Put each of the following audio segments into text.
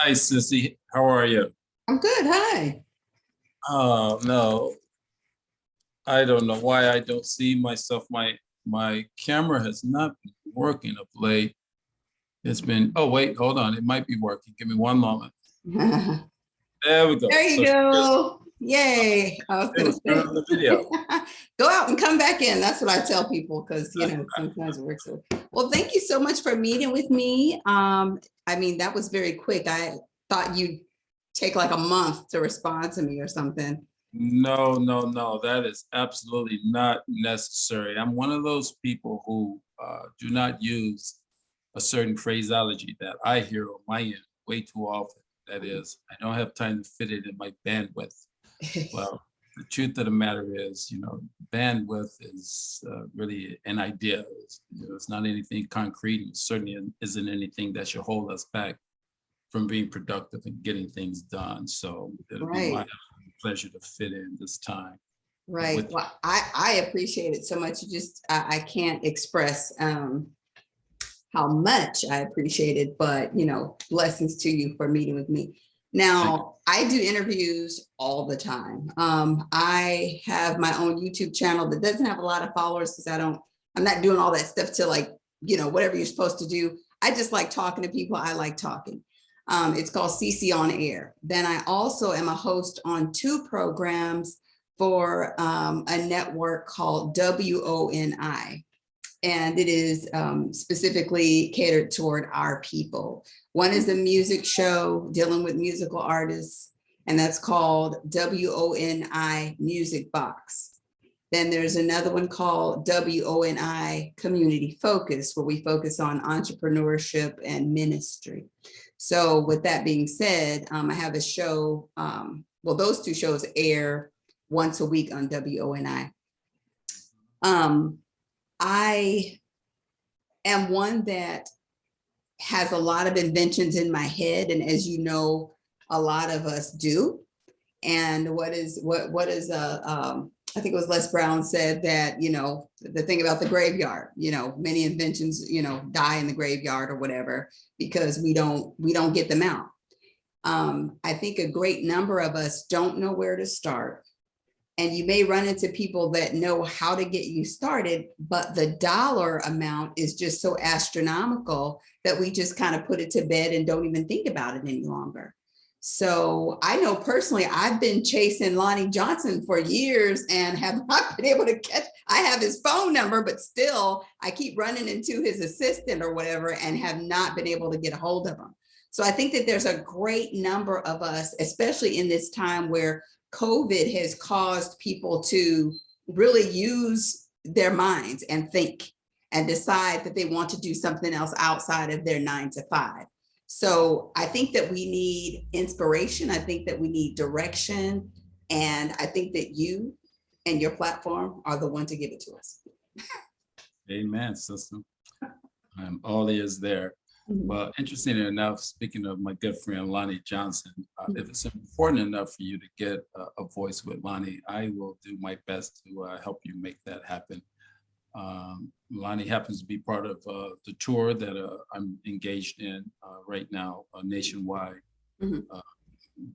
Hi, Sissy. How are you? I'm good. Hi. Oh no, I don't know why I don't see myself. My camera has not been working of late. It's been. Oh wait, hold on. It might be working. Give me one moment. There There we go. you So go. Yay. I was it going to was turning say, on the video. go out and come back in. That's what I tell people because, sometimes it works. Well, thank you so much for meeting with me. I mean, that was very quick. I thought you'd take like a month to respond to me or something. No, no, no. That is absolutely not necessary. I'm one of those people who do not use a certain phraseology that I hear on my end way too often. That is, I don't have time to fit it in my bandwidth. Well, the truth of the matter is, bandwidth is really an idea. It's not anything concrete. It certainly isn't anything that should hold us back from being productive and getting things done. So it'll be my Right. pleasure to fit in this time Right. with you. Well, I appreciate it so much. I can't express how much I appreciate it, but blessings to you for meeting with me. Thank you. Now, I do interviews all the time. I have my own YouTube channel that doesn't have a lot of followers because I'm not doing all that stuff to whatever you're supposed to do. I just like talking to people. I like talking. It's called CC on Air. Then I also am a host on two programs for a network called WONI, and it is specifically catered toward our people. One is a music show dealing with musical artists, and that's called WONI Music Box. Then there's another one called WONI Community Focus, where we focus on entrepreneurship and ministry. So with that being said, I have a show, well, those two shows air once a week on WONI. I am one that has a lot of inventions in my head, and as you know, a lot of us do. And what is I think it was Les Brown said that the thing about the graveyard, many inventions die in the graveyard or whatever because we don't get them out. I think a great number of us don't know where to start. And you may run into people that know how to get you started, but the dollar amount is just so astronomical that we just kind of put it to bed and don't even think about it any longer. So I know personally, I've been chasing Lonnie Johnson for years and have not been able to catch. I have his phone number, but still I keep running into his assistant or whatever and have not been able to get a hold of him. So I think that there's a great number of us, especially in this time where COVID has caused people to really use their minds and think and decide that they want to do something else outside of their 9 to 5. So I think that we need inspiration. I think that we need direction. And I think that you and your platform are the one to give it to us. Amen, sister. I'm all ears there. Well, interesting enough, speaking of my good friend Lonnie Johnson, if it's important enough for you to get a voice with Lonnie, I will do my best to help you make that happen. Lonnie happens to be part of the tour that I'm engaged in right now, nationwide,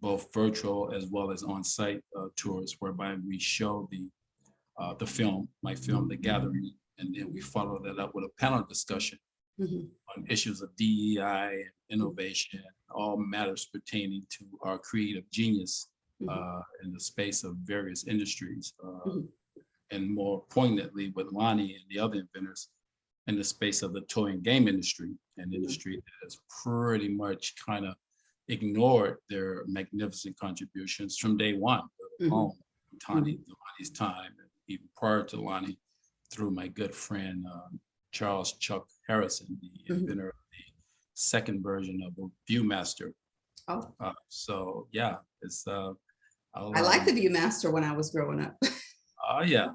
both virtual as well as on-site tours, whereby we show the film, my film, The Gathering, and then we follow that up with a panel discussion on issues of DEI, innovation, all matters pertaining to our creative genius in the space of various industries, and more poignantly with Lonnie and the other inventors in the space of the toy and game industry, an industry that has pretty much kind of ignored their magnificent contributions from day one, Lonnie's time, and even prior to Lonnie, through my good friend, Charles Chuck Harrison, the inventor of the second version of the Viewmaster. Oh. So yeah, it's I liked the Viewmaster when I was growing up. Oh yeah.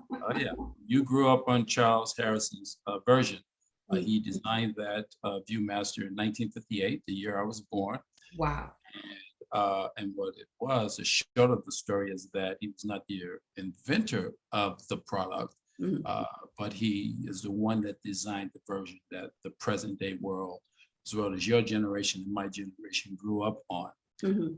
You grew up on Charles Harrison's version. He designed that Viewmaster in 1958, the year I was born. Wow. And what it was, the short of the story is that he was not the inventor of the product, but he is the one that designed the version that the present day world as well as your generation and my generation grew up on. Mhm.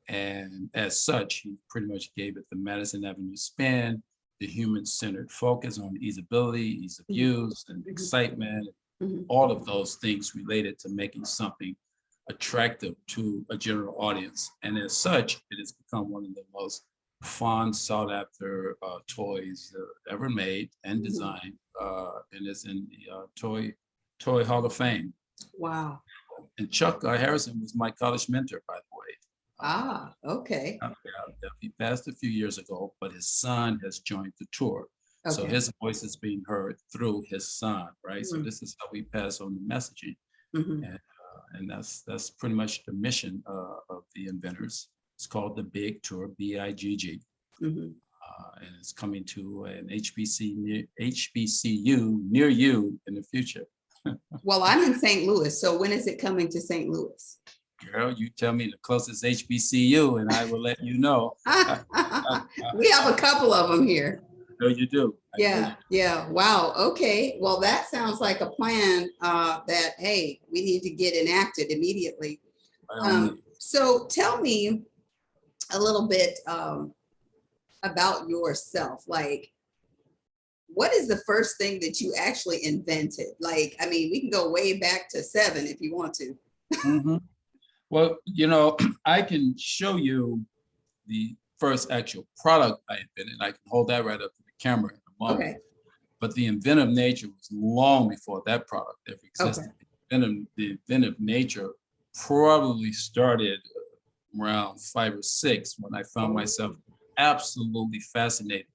And as such, he pretty much gave it the Madison Avenue spin, the human-centered focus on easeability, ease of Mhm. use, and Mhm. excitement, Mhm. all of those things related to making something attractive to a general audience. And as such, it has become one of the most fond, sought after toys ever made and Mhm. designed, and is in the Toy Hall of Fame. Wow. And Chuck Harrison was my college mentor, by the way. Ah, okay. Yeah, he passed a few years ago, but his son has joined the tour. So Okay. his voice is being heard through his son, right? So Mhm. this is how we pass on the messaging. Mhm. And that's pretty much the mission of the Inventors. It's called the Big Tour, BIGG. Mhm. And it's coming to an HBCU near you in the future. Well, I'm in St. Louis, so when is it coming to St. Louis? Girl, you tell me the closest HBCU and I will let you know. We have a couple of them here. I know you do. I know you Yeah, yeah. Wow. Okay. Well, that sounds like a plan that, hey, we need to get enacted immediately. by all means. So tell me a little bit about yourself. Like, what is the first thing that you actually invented? Like, I mean, we can go way back to 7 if you want to. Mhm. Well, I can show you the first actual product I invented. I can hold that right up to the camera in a moment. Okay. But the inventive nature was long before that product ever Okay. existed. The inventive nature probably started around 5 or 6 when I found myself absolutely fascinated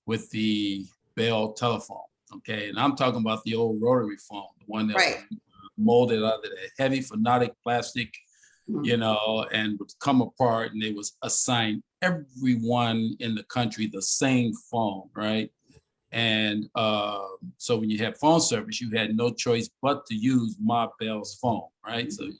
with the Bell telephone. Okay, and I'm talking about the old rotary phone, the one that Right. was molded out of that heavy phenolic plastic, Mhm. and would come apart, and they was assigned everyone in the country the same phone, right? And so when you had phone service, you had no choice but to use Ma Bell's phone, right? So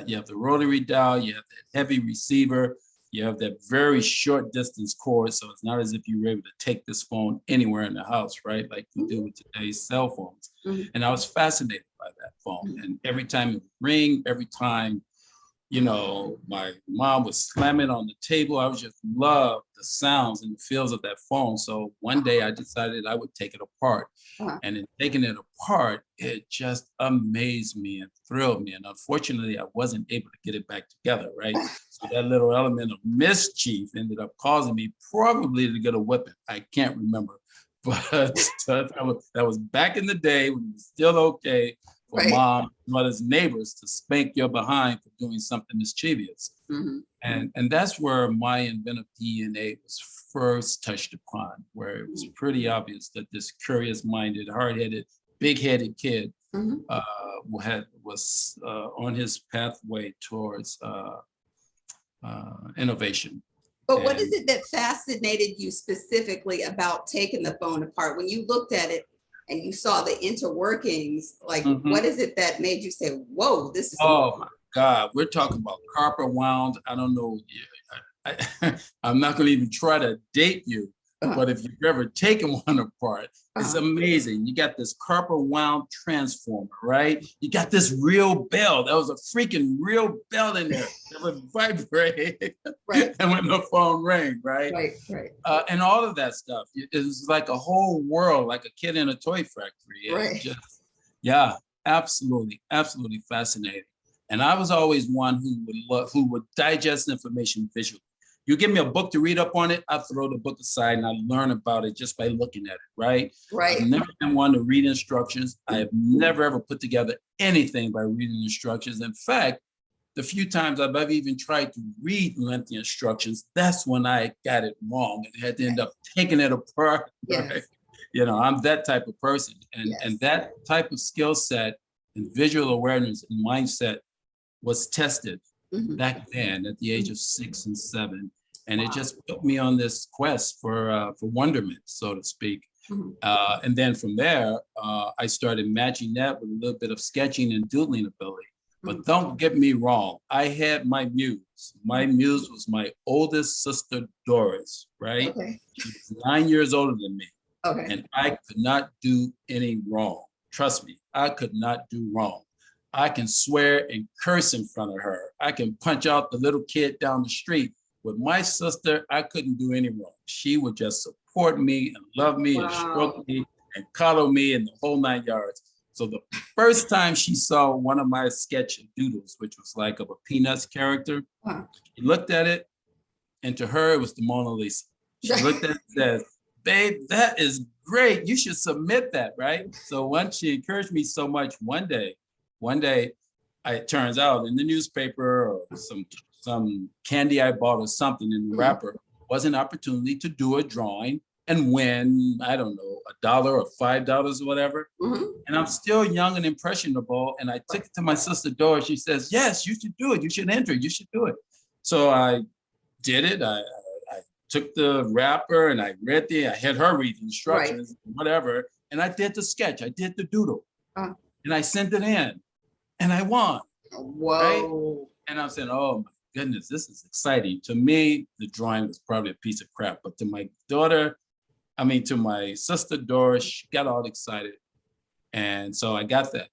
you have the rotary dial, you have that heavy receiver, you have that very short distance cord. So it's not as if you were able to take this phone anywhere in the house, right? Like you do with today's cell phones. Mhm. And I was fascinated by that phone. And every time it would ring, every time my mom was slamming on the table. I was just loved the sounds and the feels of that phone. So one day I decided I would take it apart. Uh-huh. And in taking it apart, it just amazed me and thrilled me. And unfortunately, I wasn't able to get it back together, right? So that little element of mischief ended up causing me probably to get a whipping. I can't remember. But that was back in the day when it was still okay for Right. mom, mother's neighbors to spank your behind for doing something mischievous. Mhm. And that's where my inventive DNA was first touched upon, where it was pretty obvious that this curious-minded, hard-headed, big-headed kid Mhm. was on his pathway towards innovation. But what is And it that fascinated you specifically about taking the phone apart? When you looked at it and you saw the interworkings, like Mhm. what is it that made you say, whoa, this is Oh my God, we're talking about copper wound. I don't know. I'm not going to even try to date you, uh-huh, but if you've ever taken one apart, it's uh-huh, amazing. You got this copper wound transformer, right? You got this real bell. There was a freaking real bell in there that would vibrate right, and when the phone rang, right? right, right, And all of that stuff. It was like a whole world, like a kid in a toy factory. And right. just, yeah, absolutely, absolutely fascinating. And I was always one who would digest information visually. You give me a book to read up on it, I throw the book aside and I learn about it just by looking at it, right? I've Right. never been one to read instructions. I have never ever put together anything by reading instructions. In fact, the few times I've ever even tried to read lengthy instructions, that's when I got it wrong and had to end up taking it apart. Right? Yes. I'm that type of person. And Yes. that type of skill set and visual awareness and mindset was tested Mhm. back then at the age of 6 and 7. And it Wow. just put me on this quest for wonderment, so to speak. Mhm. And then from there, I started matching that with a little bit of sketching and doodling ability. But Mhm. don't get me wrong, I had my muse. My muse was my oldest sister, Doris, right? Okay. She was 9 years older than me, Okay. and I could not do any wrong. Trust me, I could not do wrong. I can swear and curse in front of her. I can punch out the little kid down the street. With my sister, I couldn't do any wrong. She would just support me and love me and stroke me and cuddle me and the whole 9 yards. So the first time she saw one of my sketch doodles, which was like of a Peanuts character, she looked at it, and to her, it was the Mona Lisa. She looked at it and said, babe, that is great. You should submit that, right? So once she encouraged me so much, one day, it turns out in the newspaper or some candy I bought or something in the wrapper was an opportunity to do a drawing and win, I don't know, $1 or $5 or whatever. And I'm still young and impressionable. And I took it to my sister Doris. She says, yes, you should do it. You should enter. You should do it. So I did it. I took the wrapper and I had her read the instructions, whatever. And I did the sketch. I did the doodle. And I sent it in and I won. Whoa. Right? And I'm saying, oh my goodness, this is exciting. To me, the drawing was probably a piece of crap, but to my to my sister Doris, she got all excited. And so I got that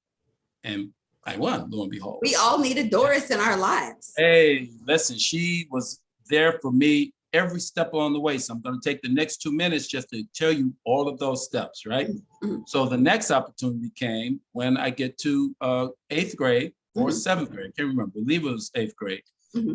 and I won, lo and behold. We all needed Doris in our lives. Hey, listen, she was there for me every step along the way. So I'm going to take the next 2 minutes just to tell you all of those steps, right? So the next opportunity came when I get to 8th grade or 7th grade. I can't remember. I believe it was 8th grade.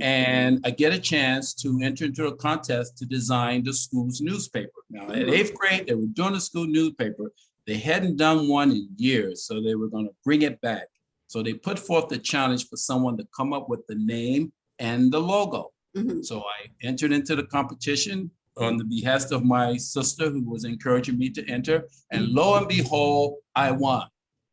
And I get a chance to enter into a contest to design the school's newspaper. Now, at 8th grade, they were doing the school newspaper. They hadn't done one in years, so they were going to bring it back. So they put forth the challenge for someone to come up with the name and the logo. So I entered into the competition on the behest of my sister, who was encouraging me to enter. And lo and behold, I won,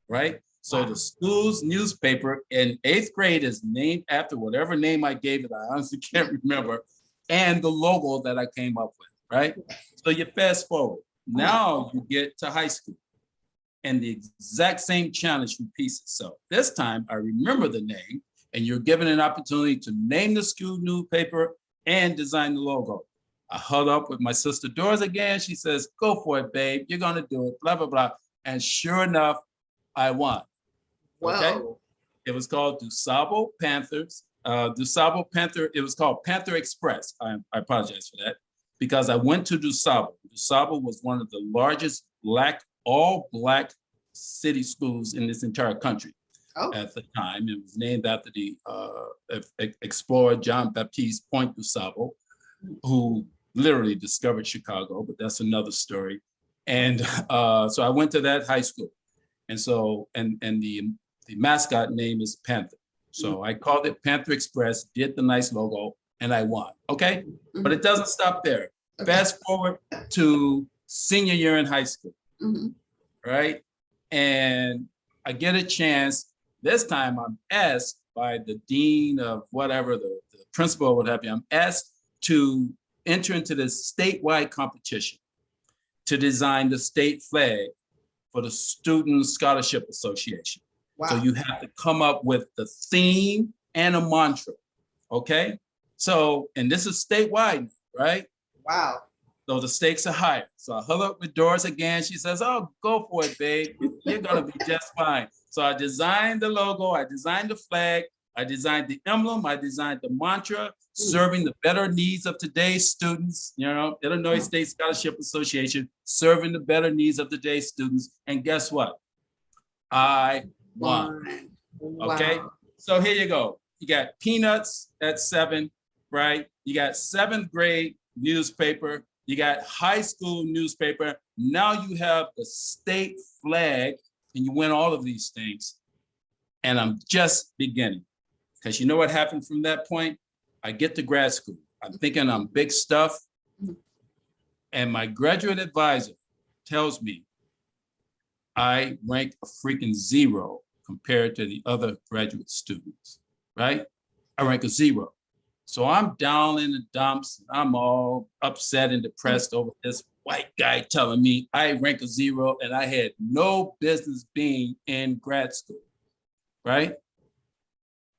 right? So the school's newspaper in 8th grade is named after whatever name I gave it. I honestly can't remember. And the logo that I came up with, right? So you fast forward. Now you get to high school. And the exact same challenge repeats itself. This time, I remember the name, and you're given an opportunity to name the school newspaper and design the logo. I huddled up with my sister Doris again. She says, go for it, babe. You're going to do it, blah, blah, blah. And sure enough, I won. Okay. It was called DuSable Panthers. DuSable Panther, it was called Panther Express. I apologize for that because I went to DuSable. DuSable was one of the largest all black city schools in this entire country. At the time. It was named after the explorer John Baptiste Point DuSable, who literally discovered Chicago, but that's another story. And so I went to that high school. And so, and the mascot name is Panther. So I called it Panther Express, did the nice logo, and I won, okay? But it doesn't stop there. Fast forward to senior year in high school, right? And I get a chance. This time I'm asked by the dean of whatever, the principal, what have you, I'm asked to enter into this statewide competition to design the state flag for the Student Scholarship Association. So you have to come up with the theme and a mantra, okay? So, and this is statewide, right? So the stakes are higher. So I huddle up with Doris again. She says, oh, go for it, babe. You're gonna be just fine. So I designed the logo, I designed the flag, I designed the emblem, I designed the mantra, serving the better needs of today's students, Illinois State Scholarship Association, serving the better needs of today's students. And guess what? I won. Okay, so here you go. You got Peanuts at 7, right? You got 7th grade newspaper, you got high school newspaper. Now you have the state flag, and you win all of these things. And I'm just beginning. Because you know what happened from that point? I get to grad school. I'm thinking I'm big stuff. And my graduate advisor tells me I rank a freaking 0 compared to the other graduate students, right? I rank a 0. So I'm down in the dumps. I'm all upset and depressed over this white guy telling me I rank a 0 and I had no business being in grad school, right?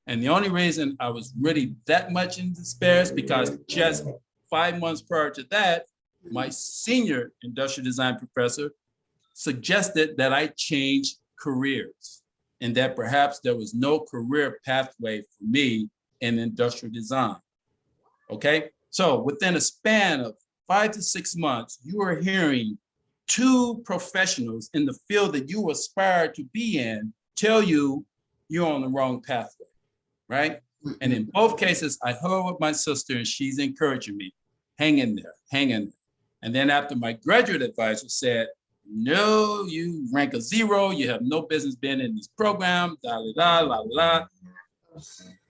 And the only reason I was really that much in despair is because just 5 months prior to that, my senior industrial design professor suggested that I change careers. and that perhaps there was no career pathway for me in industrial design. Okay, so within a span of 5 to 6 months, you are hearing two professionals in the field that you aspire to be in tell you you're on the wrong pathway, right? And in both cases, I heard with my sister and she's encouraging me, hang in there, hang in there. And then after my graduate advisor said, no, you rank a 0, you have no business being in this program, da da da, la la.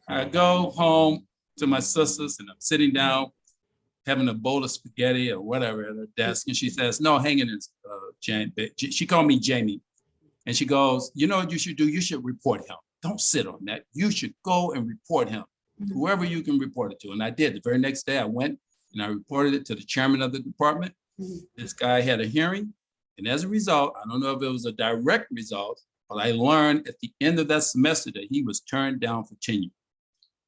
I go home to my sisters and I'm sitting down having a bowl of spaghetti or whatever at her desk. And she says, no, hang in there, Jane. She called me Jamie. And she goes, you know what you should do? You should report him. Don't sit on that. You should go and report him, whoever you can report it to. And I did. The very next day I went and I reported it to the chairman of the department. This guy had a hearing. And as a result, I don't know if it was a direct result, but I learned at the end of that semester that he was turned down for tenure.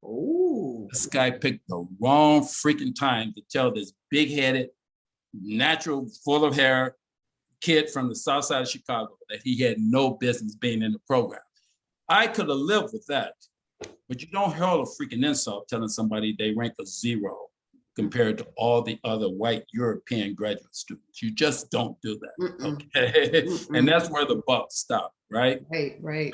Oh, this guy picked the wrong freaking time to tell this big-headed, natural, full of hair kid from the south side of Chicago that he had no business being in the program. I could have lived with that, but you don't hurl a freaking insult telling somebody they rank a 0 compared to all the other white European graduate students. You just don't do that, okay? And that's where the buck stopped, right? Right.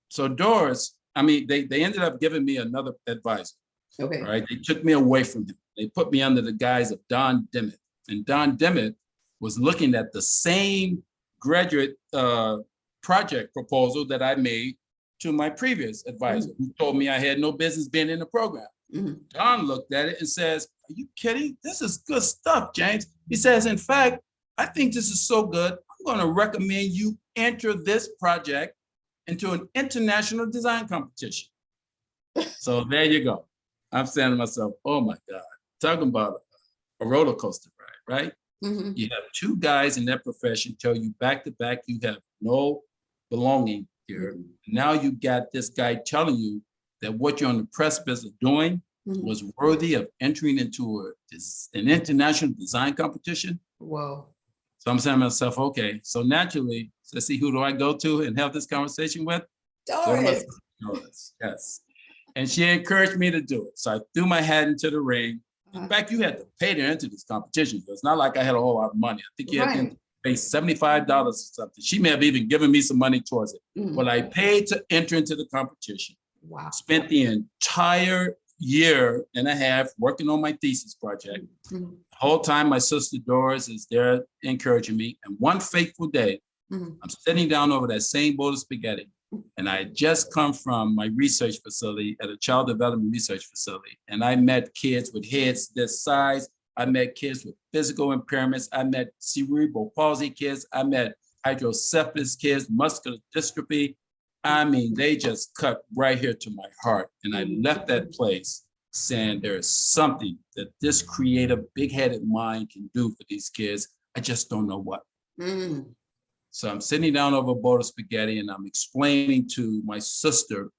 So Doris, I mean, they ended up giving me another advisor. Okay. Right. They took me away from him. They put me under the guise of Don Dimmitt. And Don Dimmitt was looking at the same graduate project proposal that I made to my previous advisor, who told me I had no business being in the program. Don looked at it and says, are you kidding? This is good stuff, James. He says, in fact, I think this is so good. I'm going to recommend you enter this project into an international design competition. So there you go. I'm saying to myself, oh my God, talking about a roller coaster ride, right? You have two guys in that profession tell you back to back, you have no belonging here. Now you got this guy telling you that what you're on the precipice of doing was worthy of entering into an international design competition. Whoa. So I'm saying to myself, okay, so naturally, let's see, who do I go to and have this conversation with? Doris. Doris, yes. And she encouraged me to do it. So I threw my hat into the ring. In fact, you had to pay to enter this competition. It's not like I had a whole lot of money. I think you had to pay $75 or something. She may have even given me some money towards it. But I paid to enter into the competition. Wow. Spent the entire year and a half working on my thesis project. The whole time my sister Doris is there encouraging me. And one fateful day, I'm sitting down over that same bowl of spaghetti. And I had just come from my research facility at a child development research facility. And I met kids with heads this size. I met kids with physical impairments. I met cerebral palsy kids. I met hydrocephalus kids, muscular dystrophy. I mean, they just cut right here to my heart. And I left that place saying there is something that this creative, big-headed mind can do for these kids. I just don't know what. So I'm sitting down over a bowl of spaghetti and I'm explaining to my sister,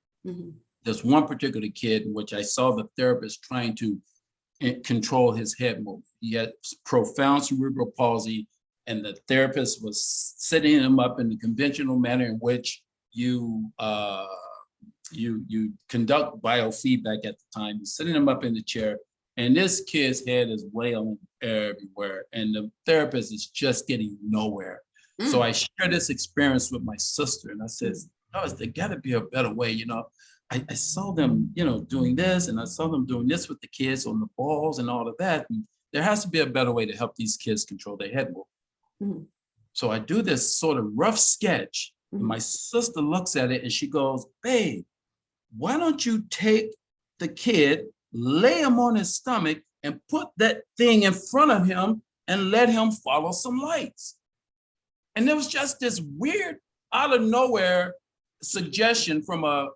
there's one particular kid in which I saw the therapist trying to control his head movement. He had profound cerebral palsy and the therapist was setting him up in the conventional manner in which you conduct biofeedback at the time. You're setting him up in the chair and this kid's head is wailing everywhere and the therapist is just getting nowhere. So I shared this experience with my sister and I said, oh, there gotta be a better way. You know, I saw them, you know, doing this and I saw them doing this with the kids on the balls and all of that. And there has to be a better way to help these kids control their head movement. So I do this sort of rough sketch and my sister looks at it and she goes, babe, why don't you take the kid, lay him on his stomach and put that thing in front of him and let him follow some lights. And there was just this weird, out of nowhere suggestion from a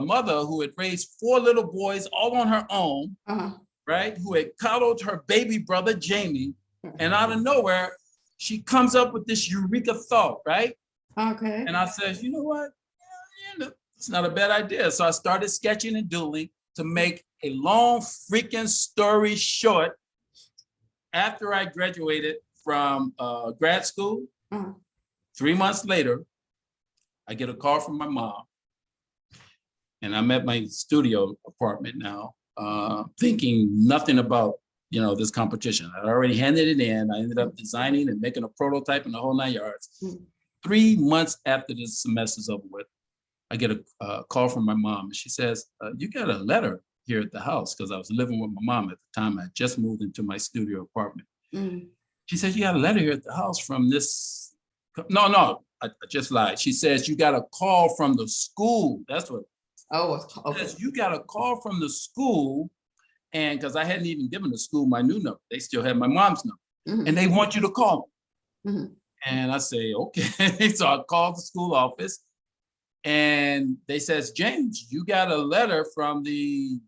mother who had raised 4 little boys all on her own, right? Who had coddled her baby brother, Jamie. And out of nowhere, she comes up with this eureka thought, right? Okay. And I said, you know what? Yeah, it's not a bad idea. So I started sketching and doodling to make a long freaking story short. After I graduated from grad school, 3 months later, I get a call from my mom, and I'm at my studio apartment now, thinking nothing about, this competition. I already handed it in. I ended up designing and making a prototype and the whole 9 yards. 3 months after the semester's over with, I get a call from my mom. And she says, you got a letter here at the house, because I was living with my mom at the time. I just moved into my studio apartment. She says, you got a letter here at the house from this. No, I just lied. She says, you got a call from the school. That's what. Oh, okay. Says, you got a call from the school. And because I hadn't even given the school my new number, they still had my mom's number, and they want you to call me. And I say, okay. So I called the school office, and they says, James, you got a letter from the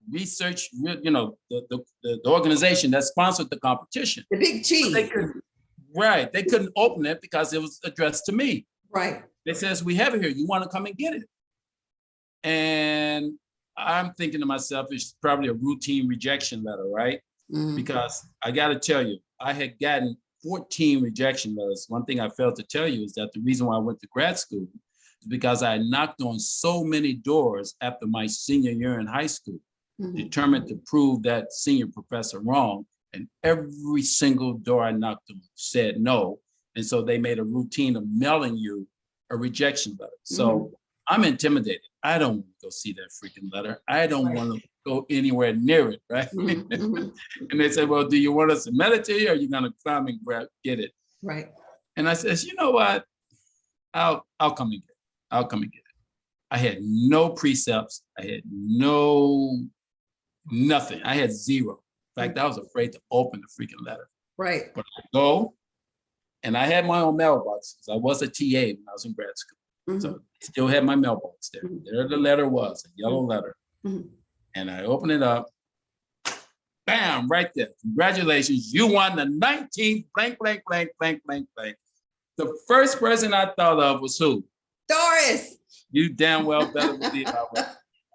research, the organization that sponsored the competition. The big cheese. They couldn't open it because it was addressed to me. Right. They says, we have it here. You want to come and get it? And I'm thinking to myself, it's probably a routine rejection letter, right? Because I got to tell you, I had gotten 14 rejection letters. One thing I failed to tell you is that the reason why I went to grad school is because I knocked on so many doors after my senior year in high school, determined to prove that senior professor wrong. And every single door I knocked on said no. And so they made a routine of mailing you a rejection letter. So I'm intimidated. I don't want to go see that freaking letter. I don't want to go anywhere near it, right? And they said, well, do you want us to mail it to you, or are you going to come and get it? Right. And I says, you know what? I'll come and get it. I'll come and get it. I had no precepts. I had nothing. I had zero. In fact, I was afraid to open the freaking letter. Right. But I go, and I had my own mailbox because I was a TA when I was in grad school. So I still had my mailbox there. There the letter was, a yellow letter. And I open it up. Bam, right there. Congratulations, you won the 19th blank, blank, blank, blank, blank, blank. The first person I thought of was who? Doris. You damn well better believe I was.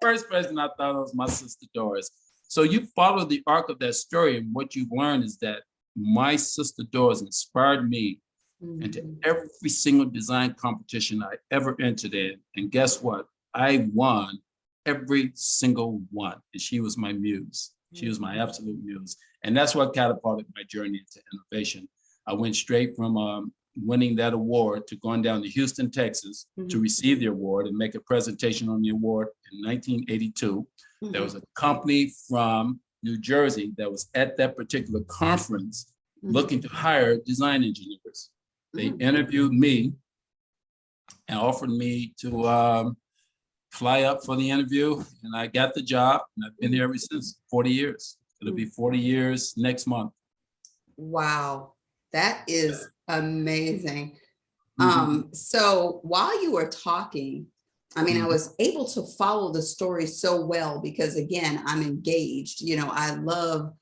First person I thought of was my sister Doris. So you follow the arc of that story, and what you've learned is that my sister Doris inspired me into every single design competition I ever entered in. And guess what? I won every single one. And she was my muse. She was my absolute muse. And that's what catapulted my journey into innovation. I went straight from winning that award to going down to Houston, Texas to receive the award and make a presentation on the award in 1982. There was a company from New Jersey that was at that particular conference looking to hire design engineers. They interviewed me and offered me to fly up for the interview, and I got the job, and I've been here ever since. 40 years. It'll be 40 years next month. Wow, that is amazing. So while you were talking, I mean, I was able to follow the story so well because, again, I'm engaged. I love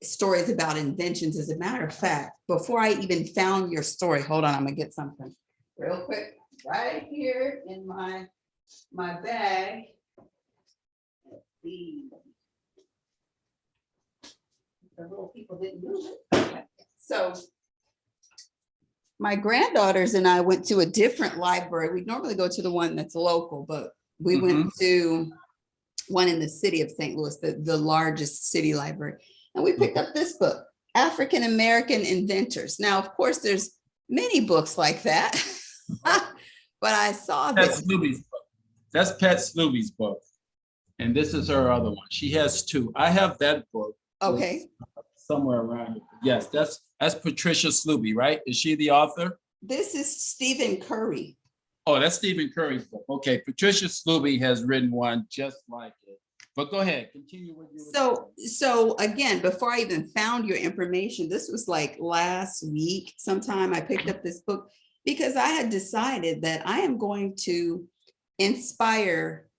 stories about inventions. As a matter of fact, before I even found your story, hold on, I'm gonna get something real quick right here in my bag. Let's see. The little people didn't move it. Okay. So my granddaughters and I went to a different library. We normally go to the one that's local, but we went to one in the city of St. Louis, the largest city library. And we picked up this book, African American Inventors. Now, of course, there's many books like that, but I saw Pat this. Slooby's book. That's Pat Slooby's book. And this is her other one. She has two. I have that book. Okay. Somewhere around here. Yes, that's Patricia Slooby, right? Is she the author? This is Stephen Curry. Oh, that's Stephen Curry's book. Okay, Patricia Slooby has written one just like it. But go ahead, continue with you. So again, before I even found your information, this was like last week sometime I picked up this book because I had decided that I am going to inspire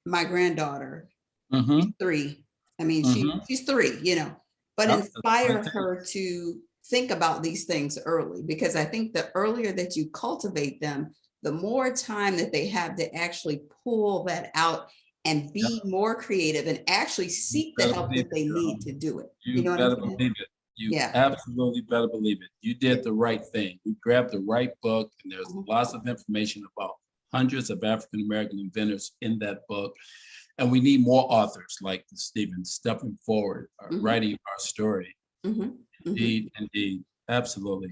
my granddaughter, 3. I mean, she's 3, but inspire her to think about these things early, because I think the earlier that you cultivate them, the more time that they have to actually pull that out and be more creative and actually seek the help that they need to do it. You know what I mean? Believe it. You absolutely better believe it. You did the right thing. You grabbed the right book, and there's lots of information about hundreds of African-American inventors in that book. And we need more authors like Stephen stepping forward, writing our story. Indeed, indeed, absolutely.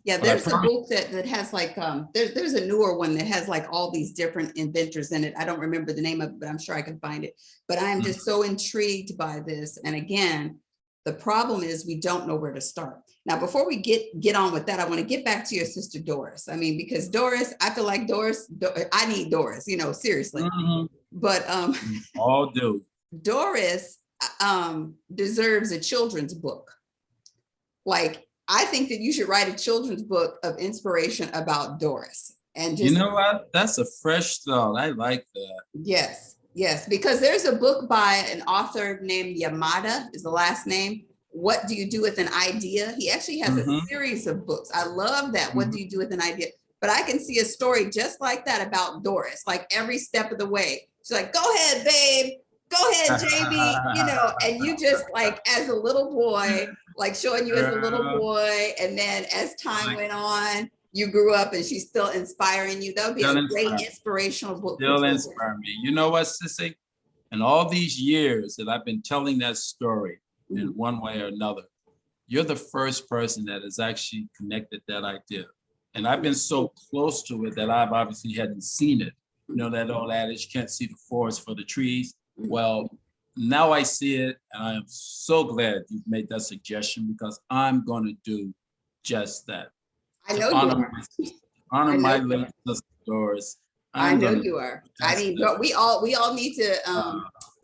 Yeah, there's a book that has like, there's a newer one that has like all these different inventors in it. I don't remember the name of it, but I'm sure I can find it. But I am just so intrigued by this. And again, the problem is we don't know where to start. Now, before we get on with that, I want to get back to your sister Doris. I mean, because Doris, I feel like Doris, I need Doris, you know, seriously. But all do. Doris deserves a children's book. Like, I think that you should write a children's book of inspiration about Doris. And just, you know what? That's a fresh thought. I like that. Yes, yes, because there's a book by an author named Yamada, is the last name. What do you do with an idea? He actually has a series of books. I love that. What do you do with an idea? But I can see a story just like that about Doris, like every step of the way. She's like, go ahead, babe. Go ahead, JB, you know, and you just like as a little boy, like showing you as a little boy. And then as time went on, you grew up and she's still inspiring you. That would be a great inspirational book. Still inspire me. You know what, Sissy? In all these years that I've been telling that story in one way or another, you're the first person that has actually connected that idea. And I've been so close to it that I've obviously hadn't seen it. You know, that old adage, you can't see the forest for the trees. Well, now I see it, and I am so glad you've made that suggestion because I'm going to do just that. I know you are. Honor my late sister Doris. I know you are. I mean, but we all need to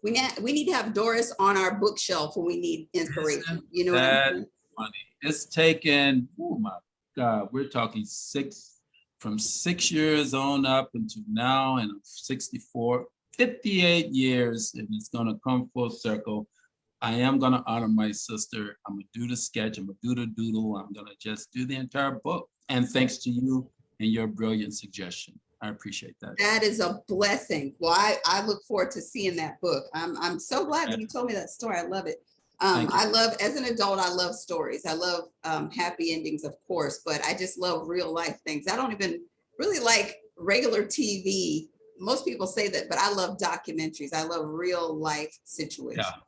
we need to have Doris on our bookshelf when we need inspiration. You know what I mean? Funny. It's taken, oh my God, we're talking from 6 years on up until now, and I'm 64. 58 years, and it's going to come full circle. I am going to honor my sister. I'm going to do the sketch. I'm going to do the doodle. I'm going to just do the entire book. And thanks to you and your brilliant suggestion. I appreciate that. That is a blessing. Well, I look forward to seeing that book. I'm so glad that you told me that story. I love it. I love, as an adult, I love stories. I love happy endings, of course, but I just love real life things. I don't even really like regular TV. Most people say that, but I love documentaries. I love real life situations. Yeah.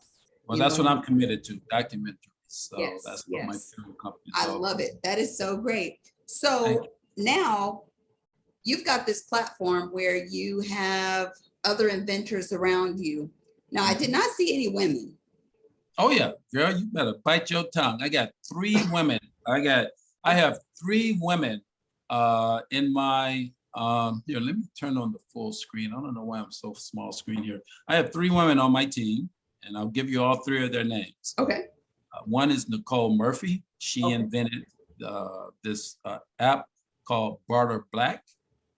Well, that's what I'm committed to, documentaries. So yes, that's what my film company is. I love it. That is so great. So now you've got this platform where you have other inventors around you. Now, I did not see any women. Oh yeah, girl, you better bite your tongue. I got 3 women. I have 3 women in my here, let me turn on the full screen. I don't know why I'm so small screen here. I have 3 women on my team, and I'll give you all 3 of their names. Okay. One is Nicole Murphy. She invented this app called Barter Black,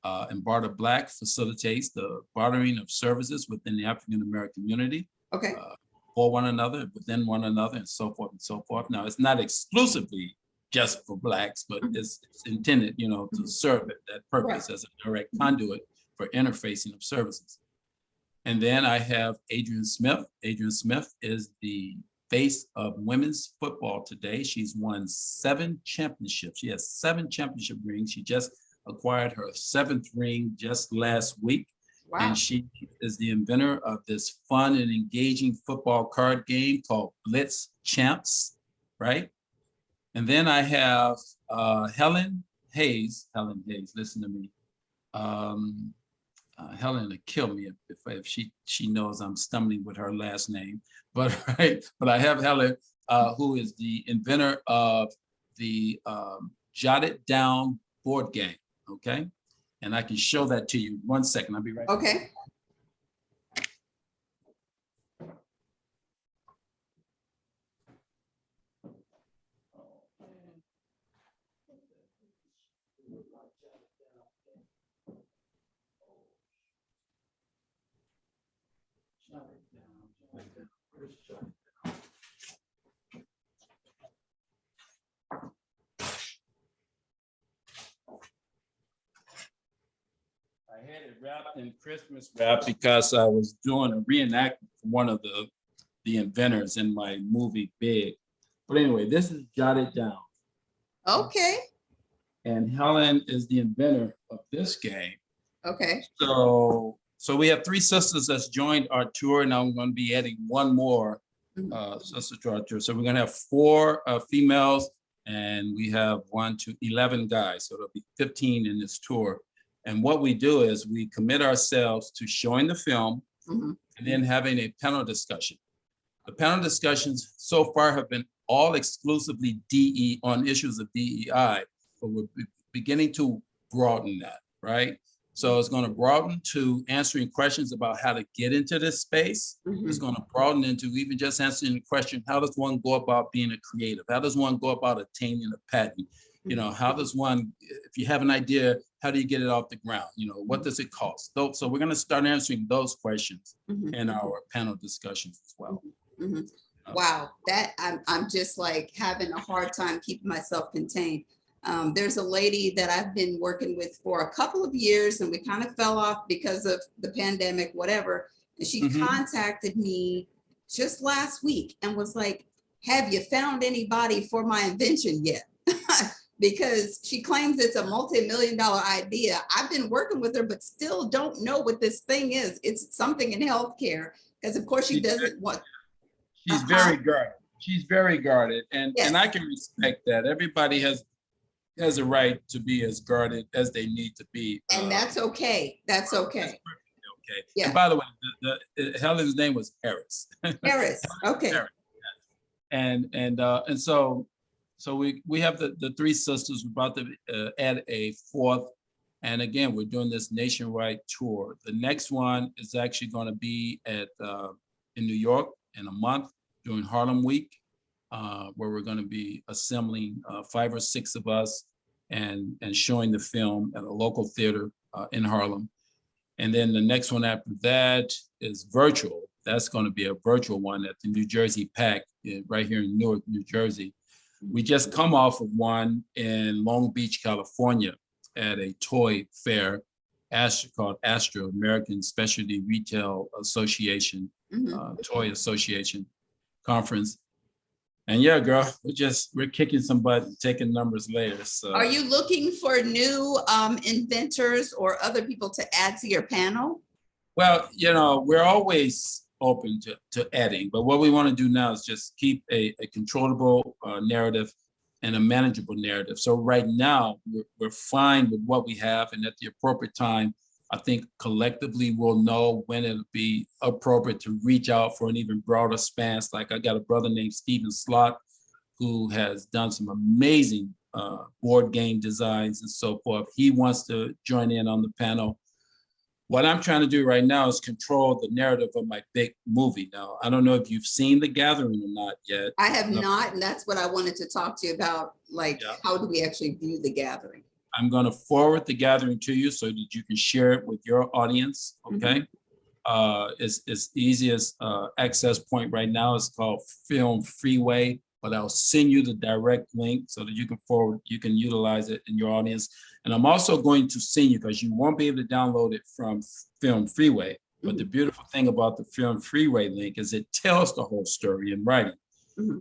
and Barter Black facilitates the bartering of services within the African American community. Okay. For one another, within one another, and so forth and so forth. Now, it's not exclusively just for Blacks, but it's intended, you know, to serve that purpose as a direct conduit for interfacing of services. And then I have Adrienne Smith. Adrienne Smith is the face of women's football today. She's won 7 championships. She has 7 championship rings. She just acquired her 7th ring just last week. Wow. And she is the inventor of this fun and engaging football card game called Blitz Champs, right? And then I have Helen Hayes. Helen Hayes, listen to me. Helen will kill me if she knows I'm stumbling with her last name. But but I have Helen, who is the inventor of the Jotted Down board game. Okay, and I can show that to you. 1 second, I'll be right back. Okay. I had it wrapped in Christmas wrap because I was doing a reenactment for one of the inventors in my movie Big. But anyway, this is Jotted Down. Okay. And Helen is the inventor of this game. Okay. So we have three sisters that's joined our tour, and I'm going to be adding one more sister to our tour. So we're going to have four females, and we have 11 guys. So there'll be 15 in this tour. And what we do is we commit ourselves to showing the film and then having a panel discussion. The panel discussions so far have been all exclusively DE on issues of DEI, but we're beginning to broaden that, right? So it's going to broaden to answering questions about how to get into this space. It's going to broaden into even just answering the question, how does one go about being a creative? How does one go about attaining a patent? You know, how does one, if you have an idea, how do you get it off the ground? You know, what does it cost? So we're going to start answering those questions in our panel discussions as well. Wow, that I'm just like having a hard time keeping myself contained. There's a lady that I've been working with for a couple of years, and we kind of fell off because of the pandemic, whatever. And she contacted me just last week and was like, have you found anybody for my invention yet? Because she claims it's a multi-million-dollar idea. I've been working with her, but still don't know what this thing is. It's something in healthcare, because of course she doesn't want. She's very guarded. She's very guarded, and Yes. and I can respect that. Everybody has a right to be as guarded as they need to be, and that's okay. That's okay. That's okay. Yeah. And by the way, Helen's name was Harris. Harris. Okay. Harris. And so we have the three sisters. We're about to add a fourth, and again, we're doing this nationwide tour. The next one is actually going to be in New York in a month during Harlem Week, where we're going to be assembling 5 or 6 of us and showing the film at a local theater in Harlem. And then the next one after that is virtual. That's going to be a virtual one at the New Jersey PAC right here in Newark, New Jersey. We just come off of one in Long Beach, California at a toy fair called Astro, American Specialty Retail Association, Toy Association Conference. And yeah, girl, we're kicking some butt and taking numbers later. So are you looking for new inventors or other people to add to your panel? Well, you know, we're always open to adding, but what we want to do now is just keep a controllable narrative and a manageable narrative. So right now we're fine with what we have, and at the appropriate time, I think collectively we'll know when it'll be appropriate to reach out for an even broader span. Like I got a brother named Steven Slott who has done some amazing board game designs and so forth. He wants to join in on the panel. What I'm trying to do right now is control the narrative of my big movie. Now, I don't know if you've seen The Gathering or not yet. I have not, and that's what I wanted to talk to you about. Like, how do we actually view The Gathering? I'm going to forward The Gathering to you so that you can share it with your audience, okay? It's easiest access point right now is called Film Freeway, but I'll send you the direct link so that you can utilize it in your audience. And I'm also going to send you, because you won't be able to download it from Film Freeway, but the beautiful thing about the Film Freeway link is it tells the whole story in writing.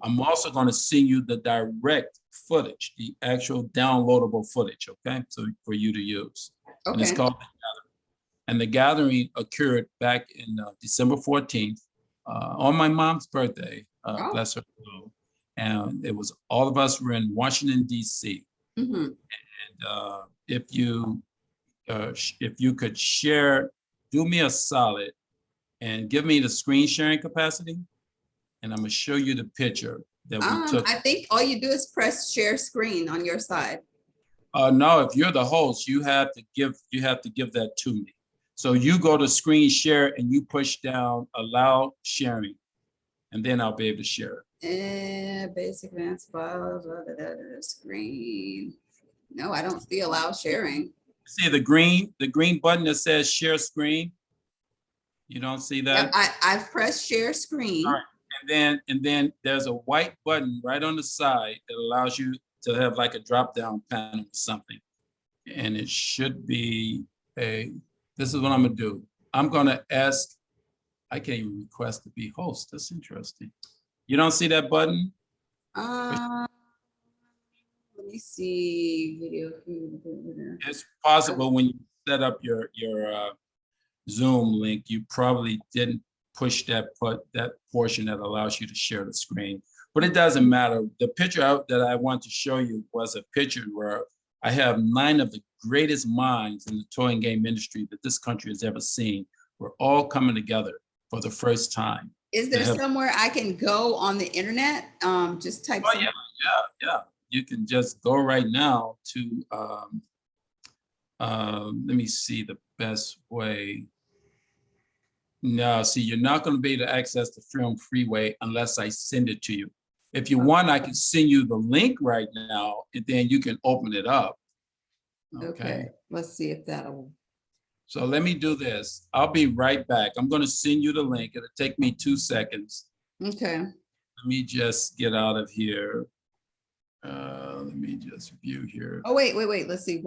I'm also going to send you the direct footage, the actual downloadable footage, okay? So for you to use. Okay. And it's called The Gathering. And The Gathering occurred back in December 14th on my mom's birthday, bless her soul. And it was all of us were in Washington, D.C. And if you could share, do me a solid and give me the screen sharing capacity, and I'm gonna show you the picture that we took. I think all you do is press share screen on your side. No, if you're the host, you have to give that to me. So you go to screen share and you push down allow sharing, and then I'll be able to share it. Basic advanced files, screen. No, I don't see allow sharing. See the green button that says share screen? You don't see that? Yep, I've pressed share screen. All right. And then there's a white button right on the side that allows you to have like a drop-down panel or something. And it should be this is what I'm gonna do. I'm gonna ask, I can't even request to be host. That's interesting. You don't see that button? Let me see video. It's possible when you set up your Zoom link, you probably didn't push that portion that allows you to share the screen. But it doesn't matter. The picture that I want to show you was a picture where I have 9 of the greatest minds in the toy and game industry that this country has ever seen. We're all coming together for the first time. Is there somewhere I can go on the internet? Just type. Oh, yeah. You can just go right now to, let me see the best way. No, see, you're not going to be able to access the Film Freeway unless I send it to you. If you want, I can send you the link right now, and then you can open it up. Okay, let's see if that'll. So let me do this. I'll be right back. I'm going to send you the link. It'll take me 2 seconds. Okay. Let me just get out of here. Let me just view here. Oh, wait. Let's see.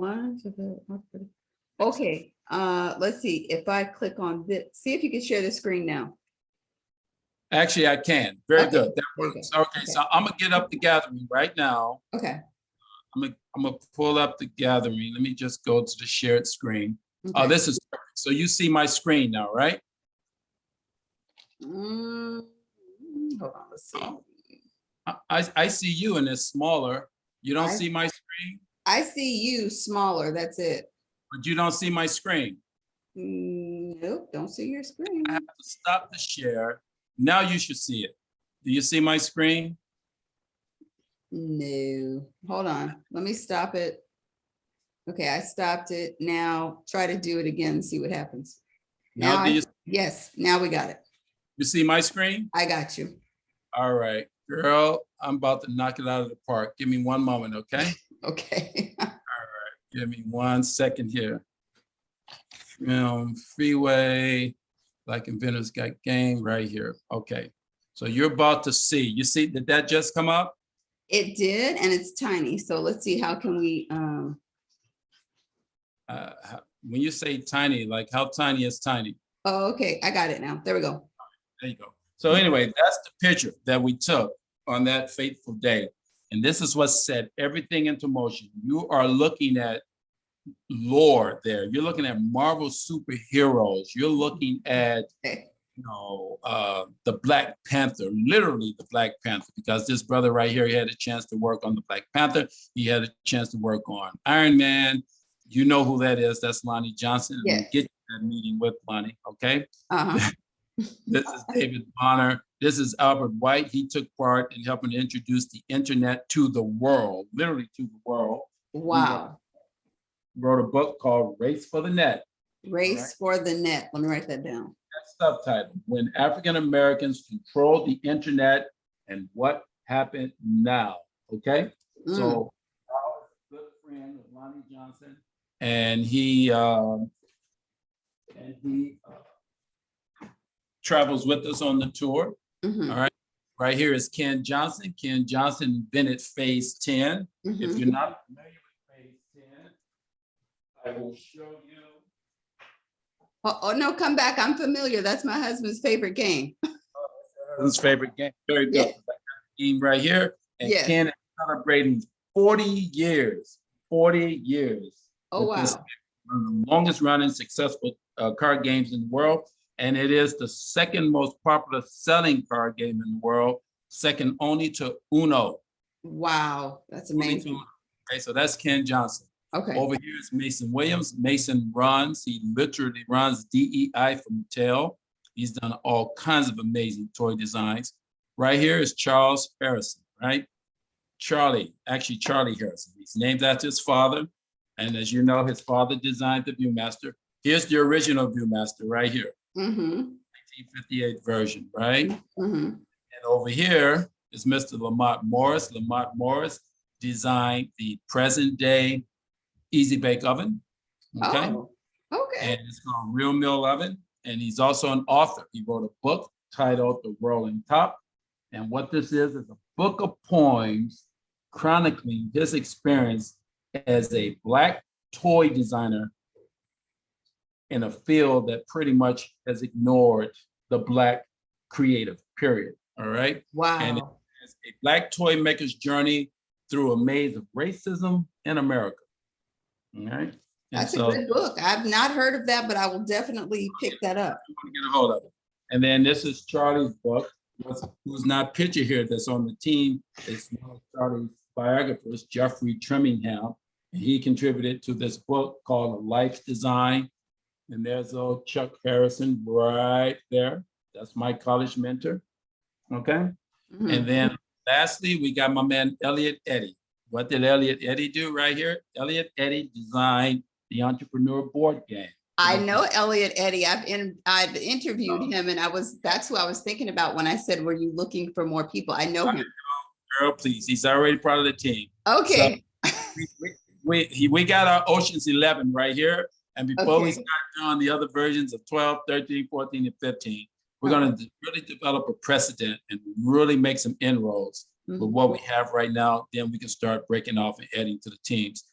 Okay. Let's see if I click on this. See if you can share the screen now. Actually, I can. Very good. That works. Okay, so I'm gonna get up the gathering right now. Okay. I'm gonna pull up the gathering. Let me just go to the shared screen. Okay. This is perfect. So you see my screen now, right? Hold on. Let's see. I see you, and it's smaller. You don't see my screen? I see you smaller. That's it. But you don't see my screen. Nope, don't see your screen. I have to stop the share. Now you should see it. Do you see my screen? No, hold on. Let me stop it. Okay, I stopped it. Now try to do it again and see what happens. Now, yes, now we got it. You see my screen? I got you. All right, girl, I'm about to knock it out of the park. Give me one moment, okay? Okay. All right, give me 1 second here. Film Freeway, like Inventors got game right here. Okay, so you're about to see. You see, did that just come up? It did, and it's tiny. So let's see, how can we? When you say tiny, like how tiny is tiny? Oh, okay, I got it now. There we go. There you go. So anyway, that's the picture that we took on that fateful day. And this is what set everything into motion. You are looking at lore there. You're looking at Marvel superheroes. You're looking at, the Black Panther, literally the Black Panther, because this brother right here, he had a chance to work on the Black Panther. He had a chance to work on Iron Man. You know who that is. That's Lonnie Johnson. Yes. Get that meeting with Lonnie, okay? Uh-huh. This is David Bonner. This is Albert White. He took part in helping to introduce the internet to the world, literally to the world. Wow. He wrote a book called Race for the Net. Race for the Net. Let me write that down. That subtitle, When African Americans Controlled the Internet and What Happened Now, okay? So I was a good friend of Lonnie Johnson, and he travels with us on the tour. All right. Right here is Ken Johnson. Ken Johnson invented Phase 10. If you're not familiar with Phase 10, I will show you. Oh, no, come back. I'm familiar. That's my husband's favorite game. His favorite game. Very good. Yeah. Game right here. And yes. Ken is celebrating 40 years. 40 years. Oh, wow. One of the longest running successful card games in the world. And it is the second most popular selling card game in the world, second only to Uno. Wow, that's amazing. Okay, so that's Ken Johnson. Okay. Over here is Mason Williams. Mason he literally runs DEI for Mattel. He's done all kinds of amazing toy designs. Right here is Charles Harrison, right? Charlie Harrison. He's named after his father. And as you know, his father designed the Viewmaster. Here's the original Viewmaster right here. 1958 version, right? And over here is Mr. Lamont Morris. Lamont Morris designed the present day Easy Bake Oven. Okay. Oh, okay. And it's called Real Mill Oven. And he's also an author. He wrote a book titled The Rolling Top. And what this is a book of poems chronicling his experience as a Black toy designer in a field that pretty much has ignored the Black creative, period. All right. Wow. And it's a Black toy maker's journey through a maze of racism in America. All right. And That's a so good book. I've not heard of that, but I will definitely pick that up. I'm gonna get a hold of it. And then this is Charlie's book, who's not pictured here, that's on the team. It's one of Charlie's biographers, Jeffrey Tremingham. And he contributed to this book called A Life's Design. And there's old Chuck Harrison right there. That's my college mentor. Okay. Mhm. And then lastly, we got my man, Elliot Eddy. What did Elliot Eddy do right here? Elliot Eddy designed the Entrepreneur board game. I know Elliot Eddy. I've interviewed him, and that's who I was thinking about when I said, were you looking for more people? I know him. Girl, please. He's already part of the team. Okay. So we got our Ocean's 11 right here. And before we start doing the other versions of 12, 13, 14, and 15, we're going to really develop a precedent and really make some inroads with what we have right now. Then we can start breaking off and adding to the teams.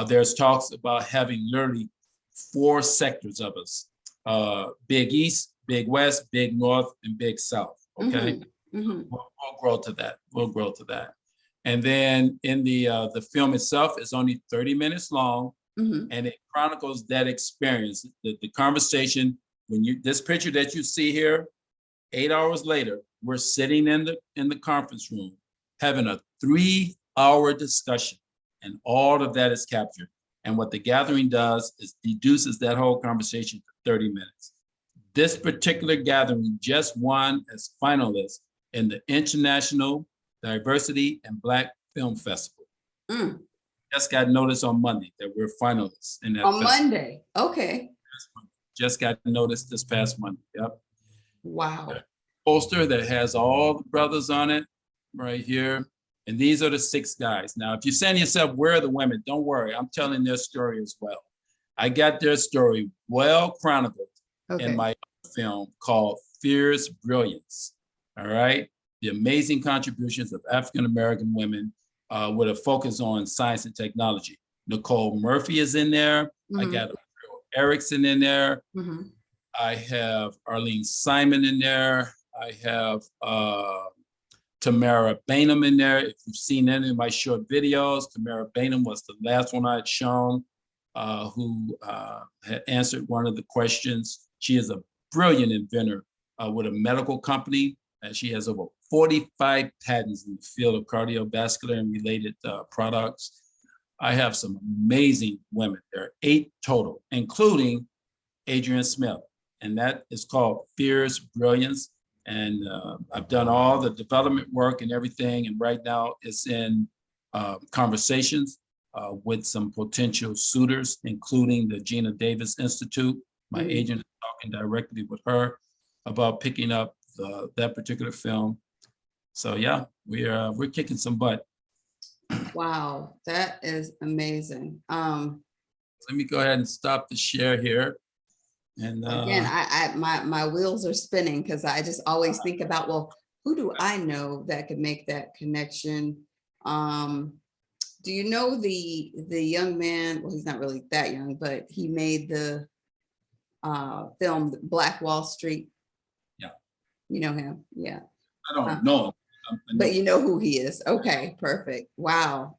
There's talks about having literally 4 sectors of us: Big East, Big West, Big North, and Big South. Okay, we'll grow to that. We'll grow to that. And then in the film itself is only 30 minutes long, and it chronicles that experience, the conversation. When this picture that you see here, 8 hours later, we're sitting in the conference room having a 3-hour discussion, and all of that is captured. And what the gathering does is deduces that whole conversation for 30 minutes. This particular gathering just won as finalists in the International Diversity and Black Film Festival. Just got notice on Monday that we're finalists in that. On Monday, okay. Just got notice this past Monday. Yep. Wow. Poster that has all the brothers on it right here. And these are the 6 guys. Now, if you're saying to yourself, where are the women? Don't worry, I'm telling their story as well. I got their story well chronicled in my film called Fierce Brilliance. All right. The amazing contributions of African-American women with a focus on science and technology. Nicole Murphy is in there. I got Erickson in there. I have Arlene Simon in there. I have Tamara Bainham in there. If you've seen any of my short videos, Tamara Bainham was the last one I had shown, who had answered one of the questions. She is a brilliant inventor with a medical company, and she has over 45 patents in the field of cardiovascular and related products. I have some amazing women. There are 8 total, including Adrian Smith, and that is called Fierce Brilliance. And I've done all the development work and everything. And right now it's in conversations with some potential suitors, including the Gina Davis Institute. My agent is talking directly with her about picking up that particular film. So yeah, we're kicking some butt. Wow, that is amazing. Let me go ahead and stop the share here. And again, my wheels are spinning because I just always think about, well, who do I know that could make that connection? Do you know the young man? Well, he's not really that young, but he made the film Black Wall Street. Yeah. You know him? Yeah. I don't know. But you know who he is. Okay, perfect. Wow.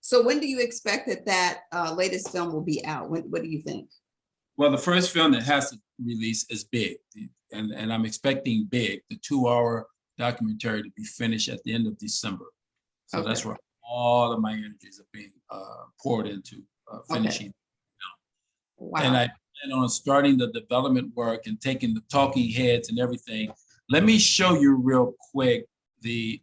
So when do you expect that latest film will be out? What do you think? Well, the first film that has to release is Big, and I'm expecting Big, the 2-hour documentary, to be finished at the end of December. So that's where all of my energies are being poured into finishing. Wow. And I plan on starting the development work and taking the talking heads and everything. Let me show you real quick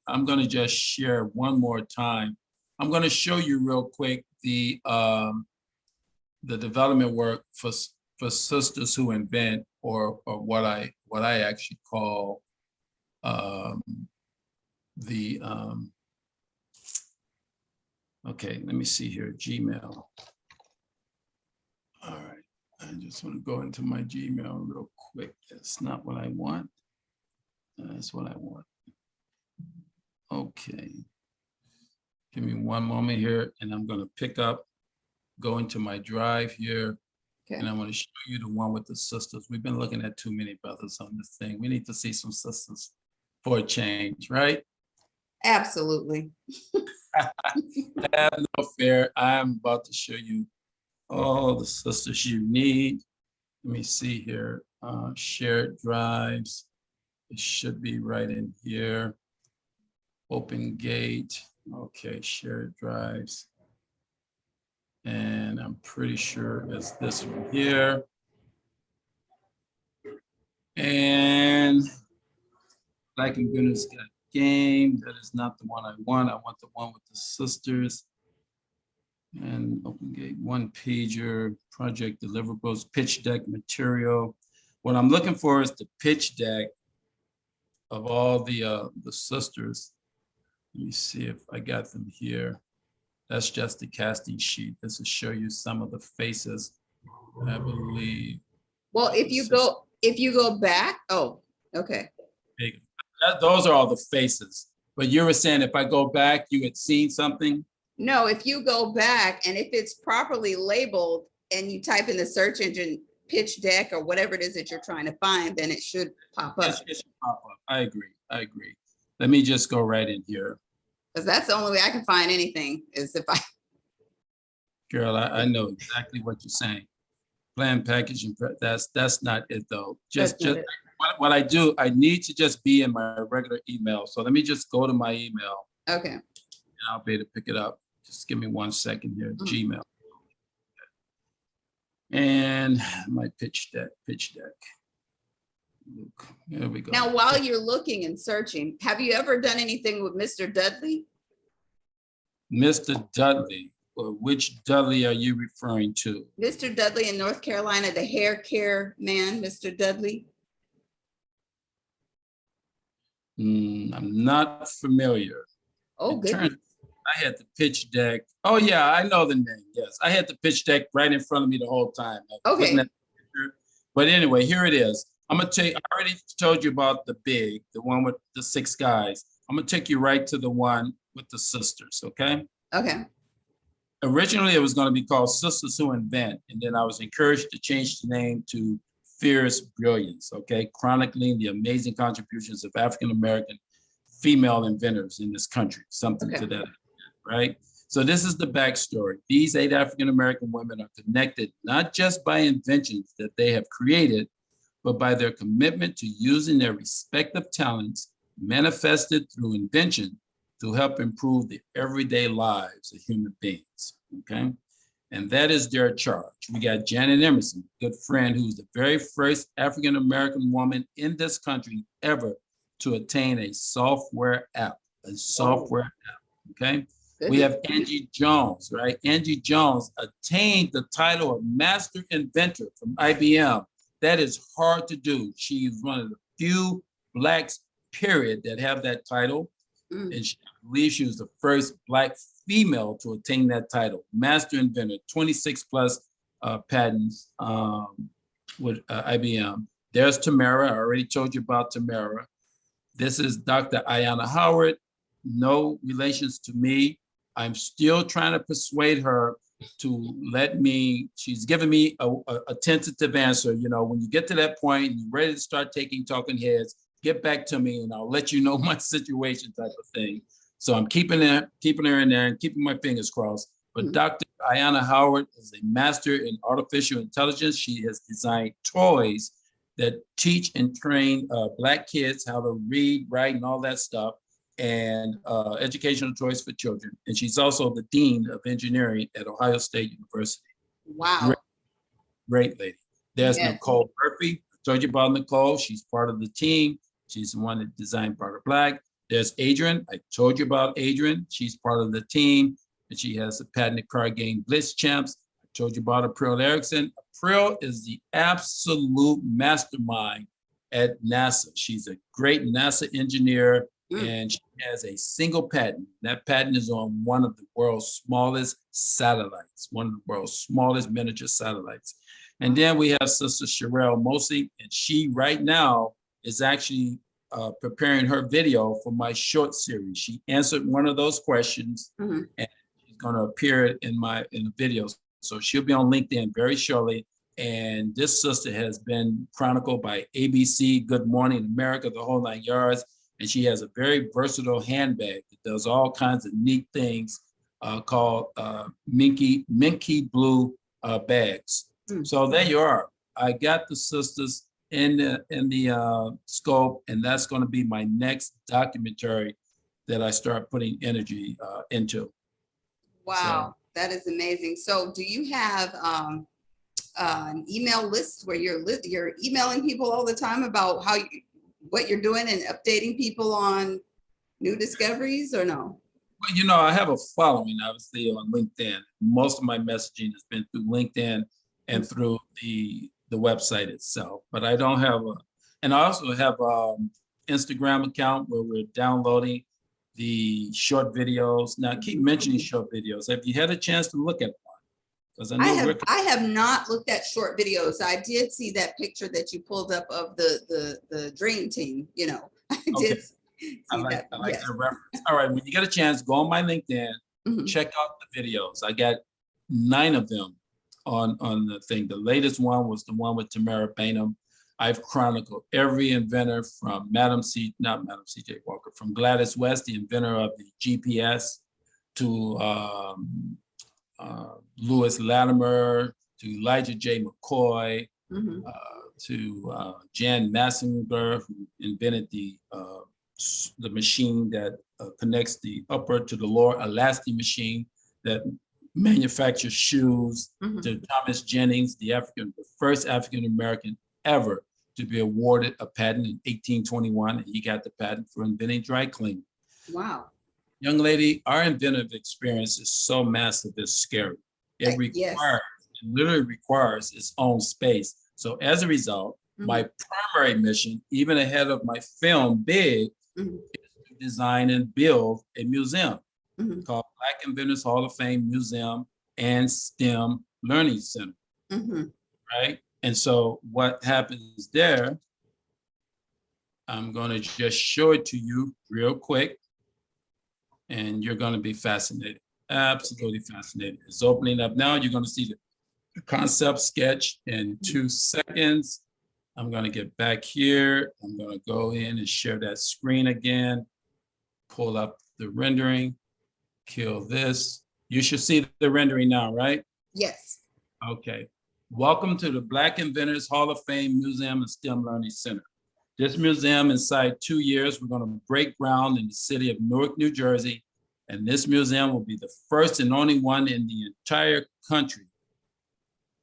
I'm going to just share one more time. I'm going to show you real quick the development work for sisters who invent, or what I actually call okay, let me see here, Gmail. All right, I just want to go into my Gmail real quick. That's not what I want. That's what I want. Okay. Give me one moment here, and I'm going to go into my drive here. Okay. And I want to show you the one with the sisters. We've been looking at too many brothers on this thing. We need to see some sisters for a change, right? Absolutely. Have no fear. I'm about to show you all the sisters you need. Let me see here. Shared drives. It should be right in here. Open gate. Okay, shared drives. And I'm pretty sure it's this one here. And Black and Goodness Got Game. That is not the one I want. I want the one with the sisters. And open gate, one pager, project deliverables, pitch deck material. What I'm looking for is the pitch deck of all the sisters. Let me see if I got them here. That's just the casting sheet. This will show you some of the faces, I believe. Well, if you go back, oh, okay. Those are all the faces. But you were saying if I go back, you had seen something? No, if you go back and if it's properly labeled and you type in the search engine pitch deck or whatever it is that you're trying to find, then it should pop up. It should pop up. I agree. Let me just go right in here. Because that's the only way I can find anything is if I. Girl, I know exactly what you're saying. Plan packaging, that's not it though. Just what I do, I need to just be in my regular email. So let me just go to my email. Okay. And I'll be able to pick it up. Just give me 1 second here, Gmail. And my pitch deck. Look, there we go. Now, while you're looking and searching, have you ever done anything with Mr. Dudley? Mr. Dudley, which Dudley are you referring to? Mr. Dudley in North Carolina, the hair care man, Mr. Dudley. I'm not familiar. Oh, good. I had the pitch deck. Oh yeah, I know the name. Yes, I had the pitch deck right in front of me the whole time. Okay. But anyway, here it is. I'm gonna take. I already told you about the one with the 6 guys. I'm gonna take you right to the one with the sisters. Okay. Okay. Originally, it was going to be called Sisters Who Invent, and then I was encouraged to change the name to Fierce Brilliance. Okay, chronicling the amazing contributions of African American female inventors in this country. Something to that. Right? So this is the backstory. These 8 African-American women are connected not just by inventions that they have created, but by their commitment to using their respective talents manifested through invention to help improve the everyday lives of human beings, okay? And that is their charge. We got Janet Emerson, good friend, who's the very first African-American woman in this country ever to attain a software app, okay? We have Angie Jones, right? Angie Jones attained the title of Master Inventor from IBM. That is hard to do. She is one of the few Blacks, period, that have that title. And I believe she was the first Black female to attain that title. Master Inventor, 26 plus patents with IBM. There's Tamara. I already told you about Tamara. This is Dr. Ayanna Howard. No relations to me. I'm still trying to persuade her to let me, she's given me a tentative answer. You know, when you get to that point and you're ready to start taking talking heads, get back to me and I'll let you know my situation type of thing. So I'm keeping her in there and keeping my fingers crossed. But Dr. Ayanna Howard is a master in artificial intelligence. She has designed toys that teach and train Black kids how to read, write, and all that stuff, and educational toys for children. And she's also the Dean of Engineering at Ohio State University. Wow. Great lady. There's Nicole Murphy. I told you about Nicole. She's part of the team. She's the one that designed Part of Black. There's Adrian. I told you about Adrian. She's part of the team. And she has the patented card game Blitz Champs. I told you about April Erickson. April is the absolute mastermind at NASA. She's a great NASA engineer. And she has a single patent. That patent is on one of the world's smallest satellites, one of the world's smallest miniature satellites. And then we have Sister Sherelle Mosley, and she right now is actually preparing her video for my short series. She answered one of those questions, and she's going to appear in the video. So she'll be on LinkedIn very shortly. And this sister has been chronicled by ABC, Good Morning America, the whole 9 yards. and she has a very versatile handbag that does all kinds of neat things called Minky Blue bags. So there you are. I got the sisters in the scope, and that's going to be my next documentary that I start putting energy into. Wow, that is amazing. So do you have an email list where you're emailing people all the time about what you're doing and updating people on new discoveries, or no? Well, I have a following, obviously, on LinkedIn. Most of my messaging has been through LinkedIn and through the website itself. But I don't have and I also have Instagram account where we're downloading the short videos. Now, I keep mentioning short videos. Have you had a chance to look at one? Because I have not looked at short videos. I did see that picture that you pulled up of the dream team. I did see I like that. Yes. that reference. All right, when you get a chance, go on my LinkedIn, Mhm. check out the videos. I got 9 of them on the thing. The latest one was the one with Tamara Bainham. I've chronicled every inventor from not Madam C.J. Walker, from Gladys West, the inventor of the GPS, to Lewis Latimer, to Elijah J. McCoy, Mhm. to Jan Massinger, who invented the machine that connects the upper to the lower, elastic machine that manufactures shoes, Mhm. to Thomas Jennings, the first African-American ever to be awarded a patent in 1821. And he got the patent for inventing dry cleaning. Wow. Young lady, our inventive experience is so massive, it's scary. It Yes. literally requires its own space. So as a result, my primary mission, even ahead of my film Big, Mhm. is to design and build a museum Mhm. called Black Inventors Hall of Fame Museum and STEM Learning Center, Mhm. right? And so what happens there, I'm going to just show it to you real quick, and you're going to be fascinated, absolutely fascinated. It's opening up now. You're going to see the concept sketch in 2 seconds. I'm going to get back here. I'm going to go in and share that screen again, pull up the rendering, kill this. You should see the rendering now, right? Yes. Okay. Welcome to the Black Inventors Hall of Fame Museum and STEM Learning Center. This museum, inside 2 years, we're going to break ground in the city of Newark, New Jersey. And this museum will be the first and only one in the entire country,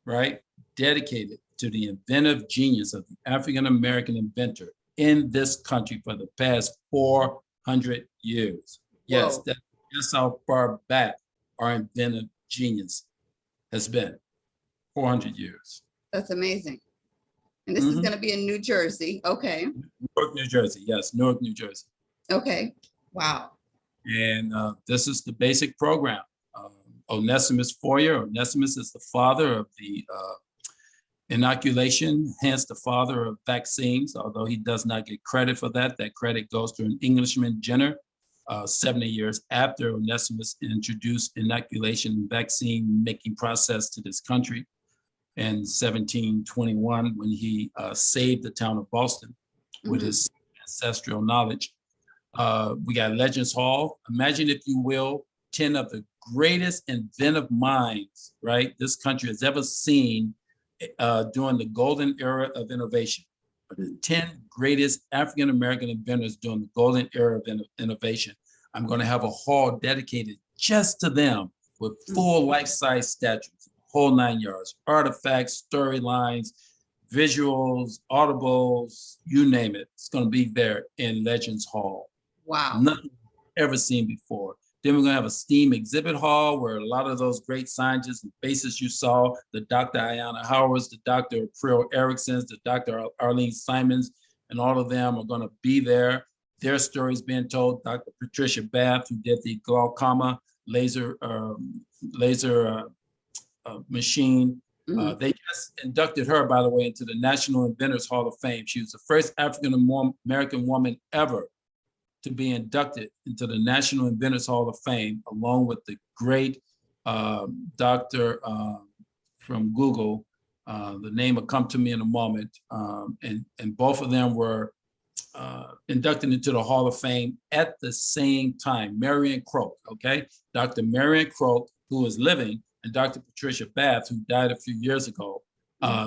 right, dedicated to the inventive genius of the African-American inventor in this country for the past 400 years. Yes, that's how far back our inventive genius has been, 400 years. That's amazing. And this is going to be in New Jersey. Okay. Newark, New Jersey. Yes, Newark, New Jersey. Okay. Wow. And this is the basic program. Onesimus Foyer. Onesimus is the father of the inoculation, hence the father of vaccines, although he does not get credit for that. That credit goes to an Englishman, Jenner, 70 years after Onesimus introduced inoculation vaccine making process to this country in 1721, when he saved the town of Boston with his ancestral knowledge. We got Legends Hall. Imagine, if you will, 10 of the greatest inventive minds, right, this country has ever seen during the golden era of innovation. The 10 greatest African-American inventors during the golden era of innovation. I'm going to have a hall dedicated just to them with full life-size statues, whole 9 yards, artifacts, storylines, visuals, audibles, you name it. It's going to be there in Legends Hall. Wow. Nothing ever seen before. Then we're going to have a STEAM exhibit hall where a lot of those great scientists and faces you saw, the Dr. Ayanna Howards, the Dr. Prill Ericksons, the Dr. Arlene Simons, and all of them are going to be there. Their stories being told. Dr. Patricia Bath, who did the glaucoma laser machine. They just inducted her, by the way, into the National Inventors Hall of Fame. She was the first African-American woman ever to be inducted into the National Inventors Hall of Fame, along with the great doctor from Google. The name will come to me in a moment. And both of them were inducted into the Hall of Fame at the same time. Marion Croak, okay? Dr. Marion Croak, who is living, and Dr. Patricia Bath, who died a few years ago.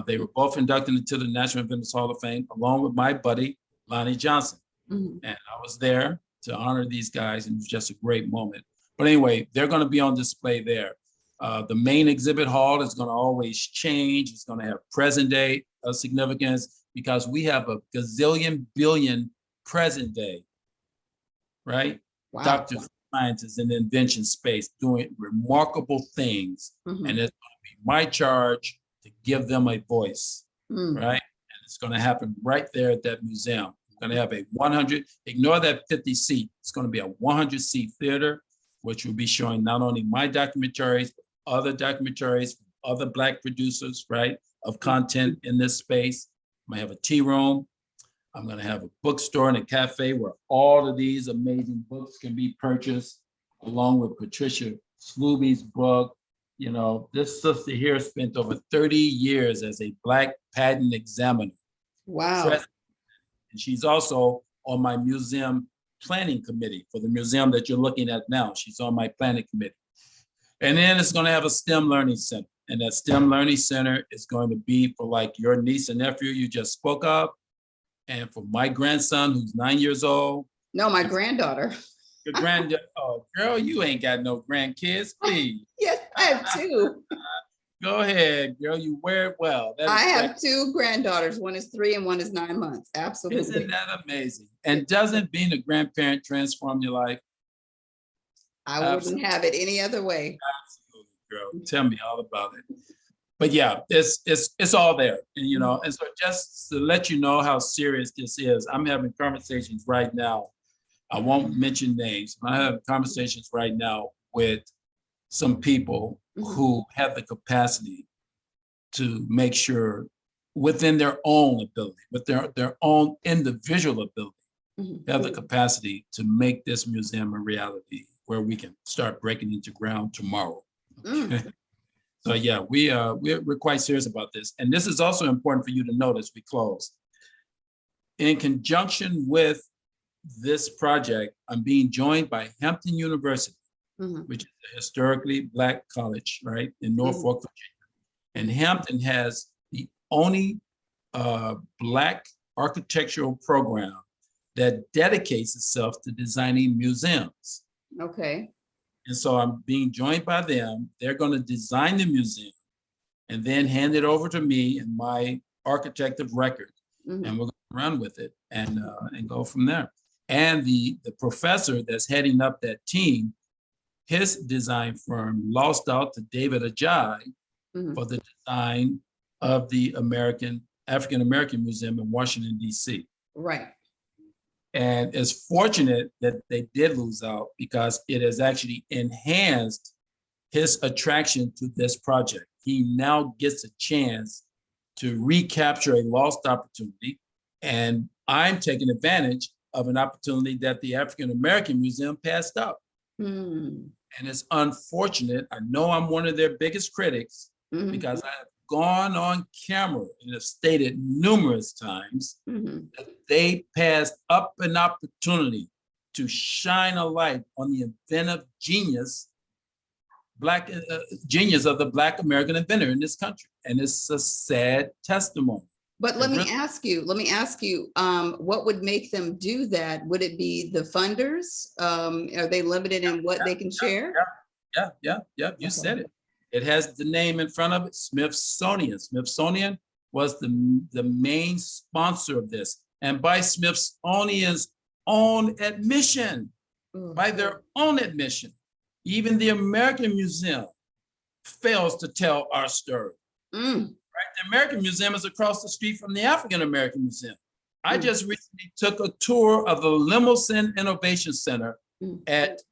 They were both inducted into the National Inventors Hall of Fame, along with my buddy, Lonnie Johnson. And I was there to honor these guys, and it was just a great moment. But anyway, they're going to be on display there. The main exhibit hall is going to always change. It's going to have present day significance because we have a gazillion billion present day, right? Wow. Doctors, scientists in the invention space doing remarkable things. And it's going to be my charge to give them a voice, right? And it's going to happen right there at that museum. We're going to have a 100, ignore that 50 seat. It's going to be a 100 seat theater, which will be showing not only my documentaries, but other documentaries from other Black producers, right, of content in this space. I'm gonna have a tea room. I'm gonna have a bookstore and a cafe where all of these amazing books can be purchased, along with Patricia Slooby's book. You know, this sister here spent over 30 years as a Black patent examiner. Wow. And she's also on my museum planning committee for the museum that you're looking at now. She's on my planning committee. And then it's going to have a STEM Learning Center. And that STEM Learning Center is going to be for like your niece and nephew you just spoke of. And for my grandson, who's 9 years old. No, my granddaughter. Your granddaughter, oh, girl, you ain't got no grandkids, please. Yes, I have two. Go ahead, girl, you wear it well. I have two granddaughters. One is 3 and one is 9 months. Absolutely. Isn't that amazing? And doesn't being a grandparent transform your life? I wouldn't have it any other way. Absolutely, girl. Tell me all about it. But yeah, it's all there. And you know, and so just to let you know how serious this is, I'm having conversations right now. I won't mention names. I have conversations right now with some people who have the capacity to make sure within their own ability, with their own individual ability, have the capacity to make this museum a reality where we can start breaking into ground tomorrow. So yeah, we're quite serious about this. And this is also important for you to note as we close. In conjunction with this project, I'm being joined by Hampton University, which is a historically Black college, right, in Norfolk, Virginia. And Hampton has the only Black architectural program that dedicates itself to designing museums. Okay. And so I'm being joined by them. They're going to design the museum and then hand it over to me and my architect of record. And we're going to run with it and go from there. And the professor that's heading up that team, his design firm lost out to David Ajay for the design of the African American Museum in Washington, D.C. Right. And it's fortunate that they did lose out because it has actually enhanced his attraction to this project. He now gets a chance to recapture a lost opportunity. And I'm taking advantage of an opportunity that the African American Museum passed up. And it's unfortunate. I know I'm one of their biggest critics because I have gone on camera and have stated numerous times that they passed up an opportunity to shine a light on the inventive genius, genius of the Black American inventor in this country. And it's a sad testimony. But let me ask you, what would make them do that? Would it be the funders? Are they limited in what they can share? Yeah. You said it. It has the name in front of it, Smithsonian. Smithsonian was the main sponsor of this. And by Smithsonian's own admission, by their own admission, even the American Museum fails to tell our story. Right? The American Museum is across the street from the African American Museum. I just recently took a tour of the Limousin Innovation Center at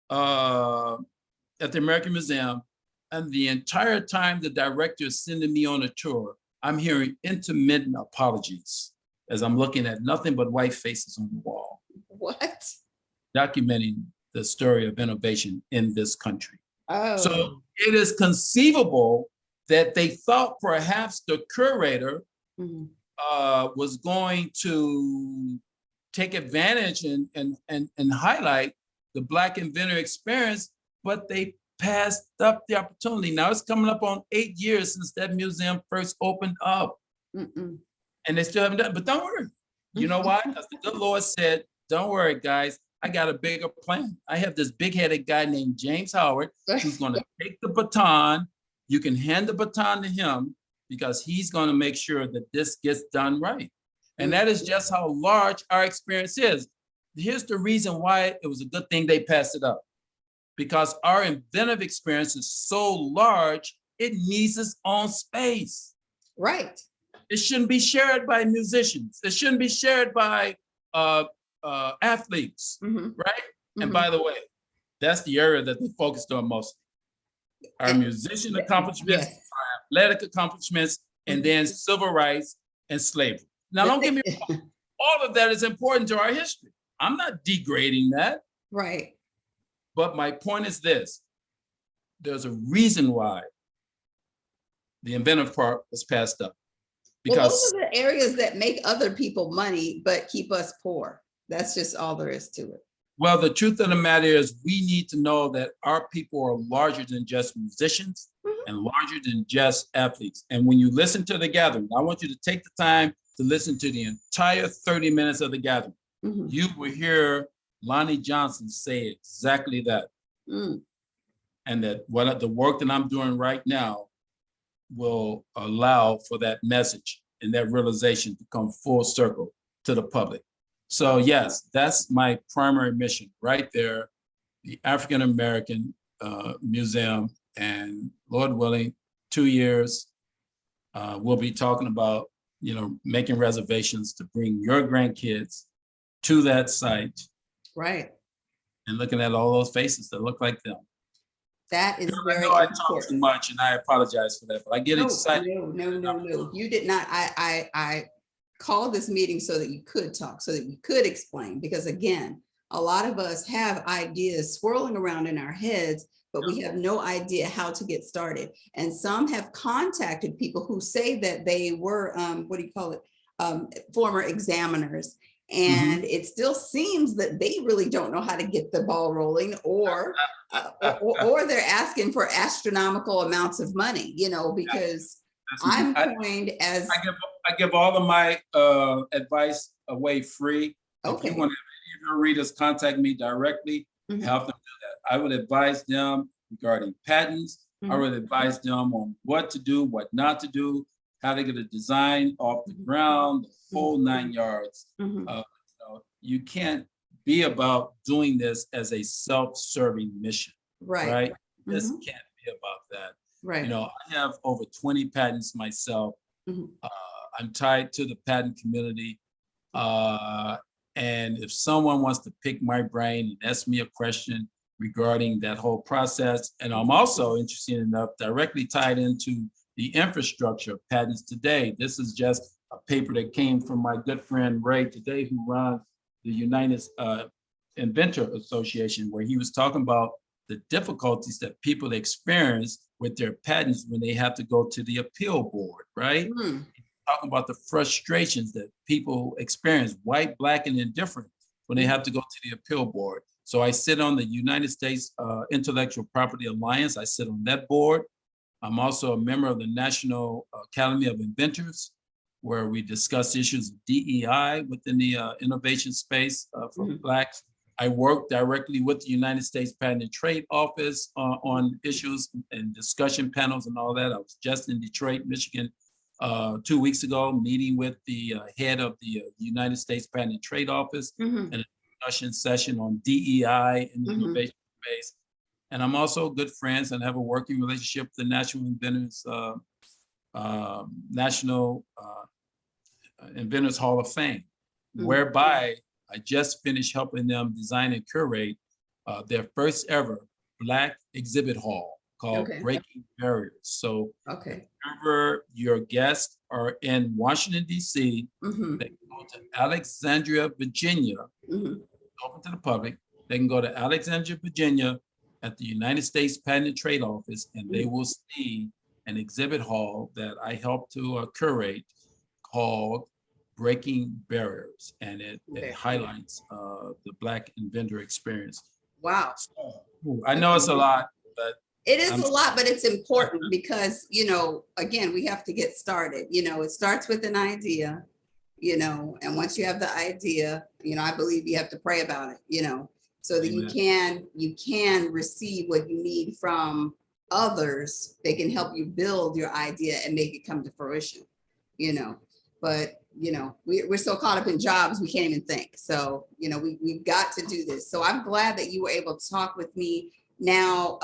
the American Museum. And the entire time the director is sending me on a tour, I'm hearing intermittent apologies as I'm looking at nothing but white faces on the wall. What? Documenting the story of innovation in this country. Oh. So it is conceivable that they thought perhaps the curator was going to take advantage and highlight the Black inventor experience, but they passed up the opportunity. Now it's coming up on 8 years since that museum first opened up. And they still haven't done it. But don't worry. You know why? Because the good Lord said, don't worry, guys. I got a bigger plan. I have this big-headed guy named James Howard who's going to take the baton. You can hand the baton to him because he's going to make sure that this gets done right. And that is just how large our experience is. Here's the reason why it was a good thing they passed it up. Because our inventive experience is so large, it needs its own space. Right. It shouldn't be shared by musicians. It shouldn't be shared by athletes, right? And by the way, that's the area that they focused on most. Our musician accomplishments, our athletic accomplishments, and then civil rights and slavery. Now, don't get me wrong. All of that is important to our history. I'm not degrading that. Right. But my point is this. There's a reason why the inventive part was passed up. Because well, those are the areas that make other people money, but keep us poor. That's just all there is to it. Well, the truth of the matter is we need to know that our people are larger than just musicians and larger than just athletes. And when you listen to the gathering, I want you to take the time to listen to the entire 30 minutes of the gathering. You will hear Lonnie Johnson say exactly that. And that what the work that I'm doing right now will allow for that message and that realization to come full circle to the public. So yes, that's my primary mission right there, the African American Museum, and Lord willing, 2 years, we'll be talking about, you know, making reservations to bring your grandkids to that site. Right. And looking at all those faces that look like them. That is very I important. talk too much and I apologize for that, but I get excited. No. You did not. I called this meeting so that you could talk, so that you could explain, because again, a lot of us have ideas swirling around in our heads, but we have no idea how to get started. And some have contacted people who say that they were, former examiners. And it still seems that they really don't know how to get the ball rolling, or they're asking for astronomical amounts of money, you know, because I'm coined as. I give all of my advice away free. Okay. If you want to have any of your readers contact me directly, help them do that. I would advise them regarding patents. I would advise them on what to do, what not to do, how to get a design off the ground, the full 9 yards. You can't be about doing this as a self-serving mission, right? This can't be about that. Right. You know, I have over 20 patents myself. I'm tied to the patent community. And if someone wants to pick my brain and ask me a question regarding that whole process, and I'm also interested enough directly tied into the infrastructure of patents today. This is just a paper that came from my good friend Ray today, who runs the United Inventor Association, where he was talking about the difficulties that people experience with their patents when they have to go to the appeal board, right? Talking about the frustrations that people experience, white, black, and indifferent, when they have to go to the appeal board. So I sit on the United States Intellectual Property Alliance. I sit on that board. I'm also a member of the National Academy of Inventors, where we discuss issues of DEI within the innovation space for Blacks. I work directly with the United States Patent and Trade Office on issues and discussion panels and all that. I was just in Detroit, Michigan 2 weeks ago, meeting with the head of the United States Patent and Trade Office and a discussion session on DEI in the innovation space. And I'm also good friends and have a working relationship with the National Inventors, National Inventors Hall of Fame, whereby I just finished helping them design and curate their first ever Black exhibit hall called Breaking Barriers. So whenever your guests are in Washington, D.C., they can go to Alexandria, Virginia, open to the public. They can go to Alexandria, Virginia at the United States Patent and Trade Office, and they will see an exhibit hall that I helped to curate called Breaking Barriers, and it Okay. highlights the Black inventor experience. Wow. So, I know it's a lot, but it is a lot, but it's important because, you know, again, we have to get started. You know, it starts with an idea, you know, and once you have the idea, you know, I believe you have to pray about it, you know, so that you can receive what you need from others. They can help you build your idea and make it come to fruition, you know. But, you know, we're so caught up in jobs, we can't even think. So, you know, we've got to do this. So I'm glad that you were able to talk with me. Now,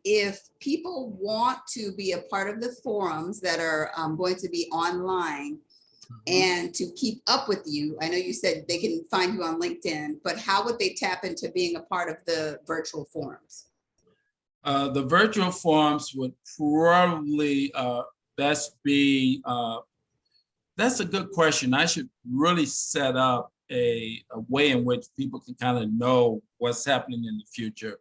if people want to be a part of the forums that are going to be online and to keep up with you, I know you said they can find you on LinkedIn, but how would they tap into being a part of the virtual forums? The virtual forums would probably best be, that's a good question. I should really set up a way in which people can kind of know what's happening in the future.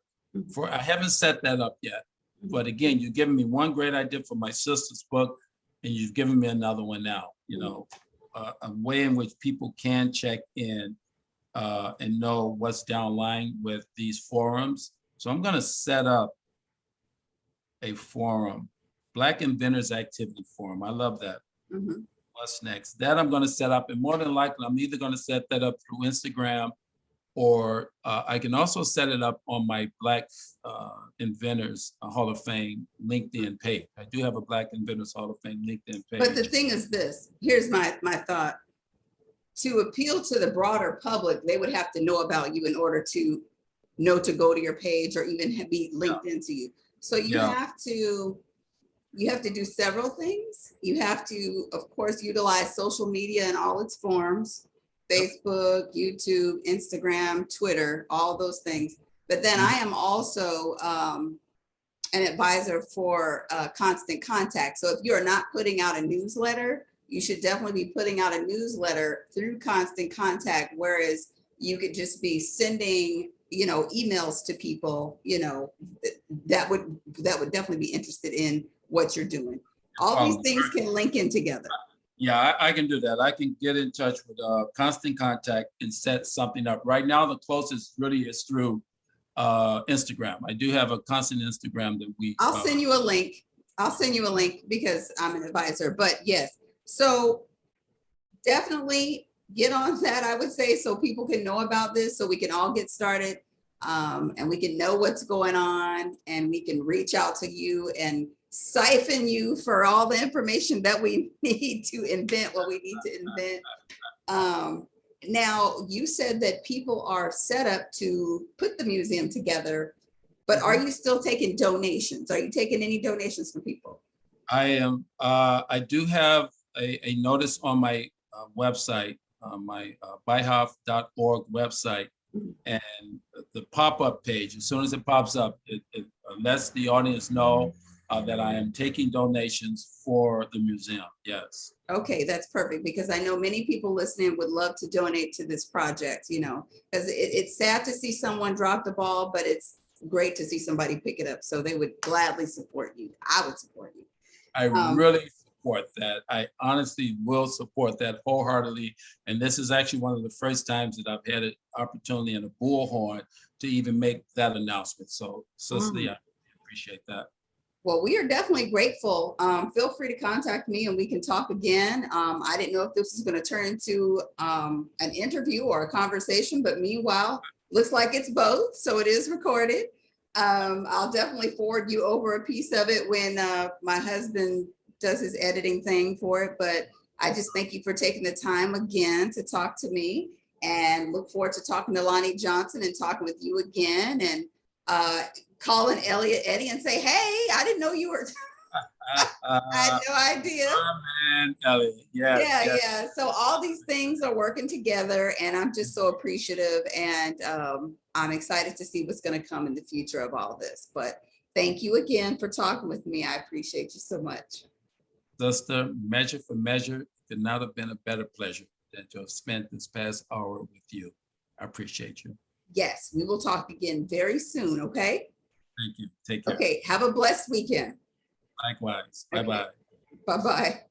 I haven't set that up yet, but again, you've given me one great idea for my sister's book, and you've given me another one now. You know, a way in which people can check in and know what's downline with these forums. So I'm going to set up a forum, Black Inventors Activity Forum. I love that. What's next? That I'm going to set up, and more than likely, I'm either going to set that up through Instagram, or I can also set it up on my Black Inventors Hall of Fame LinkedIn page. I do have a Black Inventors Hall of Fame LinkedIn page. But the thing is this, here's my thought. To appeal to the broader public, they would have to know about you in order to know to go to your page or even be linked into you. So you have to do several things. You have to, of course, utilize social media in all its forms. Facebook, YouTube, Instagram, Twitter, all those things. But then I am also an advisor for Constant Contact. So if you're not putting out a newsletter, you should definitely be putting out a newsletter through Constant Contact, whereas you could just be sending, you know, emails to people, you know, that would definitely be interested in what you're doing. All these things can link in together. Yeah, I can do that. I can get in touch with Constant Contact and set something up. Right now, the closest really is through Instagram. I do have a constant Instagram that we. I'll send you a link. I'll send you a link because I'm an advisor. But yes, so definitely get on that, I would say, so people can know about this, so we can all get started and we can know what's going on, and we can reach out to you and siphon you for all the information that we need to invent what we need to invent. Now, you said that people are set up to put the museum together, but are you still taking donations? Are you taking any donations from people? I am. I do have a notice on my website, my byhoff.org website, and the pop-up page. As soon as it pops up, it lets the audience know that I am taking donations for the museum. Yes. Okay, that's perfect, because I know many people listening would love to donate to this project, you know, because it's sad to see someone drop the ball, but it's great to see somebody pick it up. So they would gladly support you. I would support you. I really support that. I honestly will support that wholeheartedly. And this is actually one of the first times that I've had an opportunity in a bullhorn to even make that announcement. So, Cicely, I appreciate that. Well, we are definitely grateful. Feel free to contact me and we can talk again. I didn't know if this was going to turn into an interview or a conversation, but meanwhile, looks like it's both. So it is recorded. I'll definitely forward you over a piece of it when my husband does his editing thing for it. But I just thank you for taking the time again to talk to me, and look forward to talking to Lonnie Johnson and talking with you again, and calling Eddie and say, hey, I didn't know you were. I had no idea. Oh, man, Elliot. Yeah. So all these things are working together, and I'm just so appreciative, and I'm excited to see what's going to come in the future of all of this. But thank you again for talking with me. I appreciate you so much. Sister, measure for measure, could not have been a better pleasure than to have spent this past hour with you. I appreciate you. Yes, we will talk again very soon, okay? Thank you. Take care. Okay, have a blessed weekend. Likewise. Bye-bye. Bye-bye.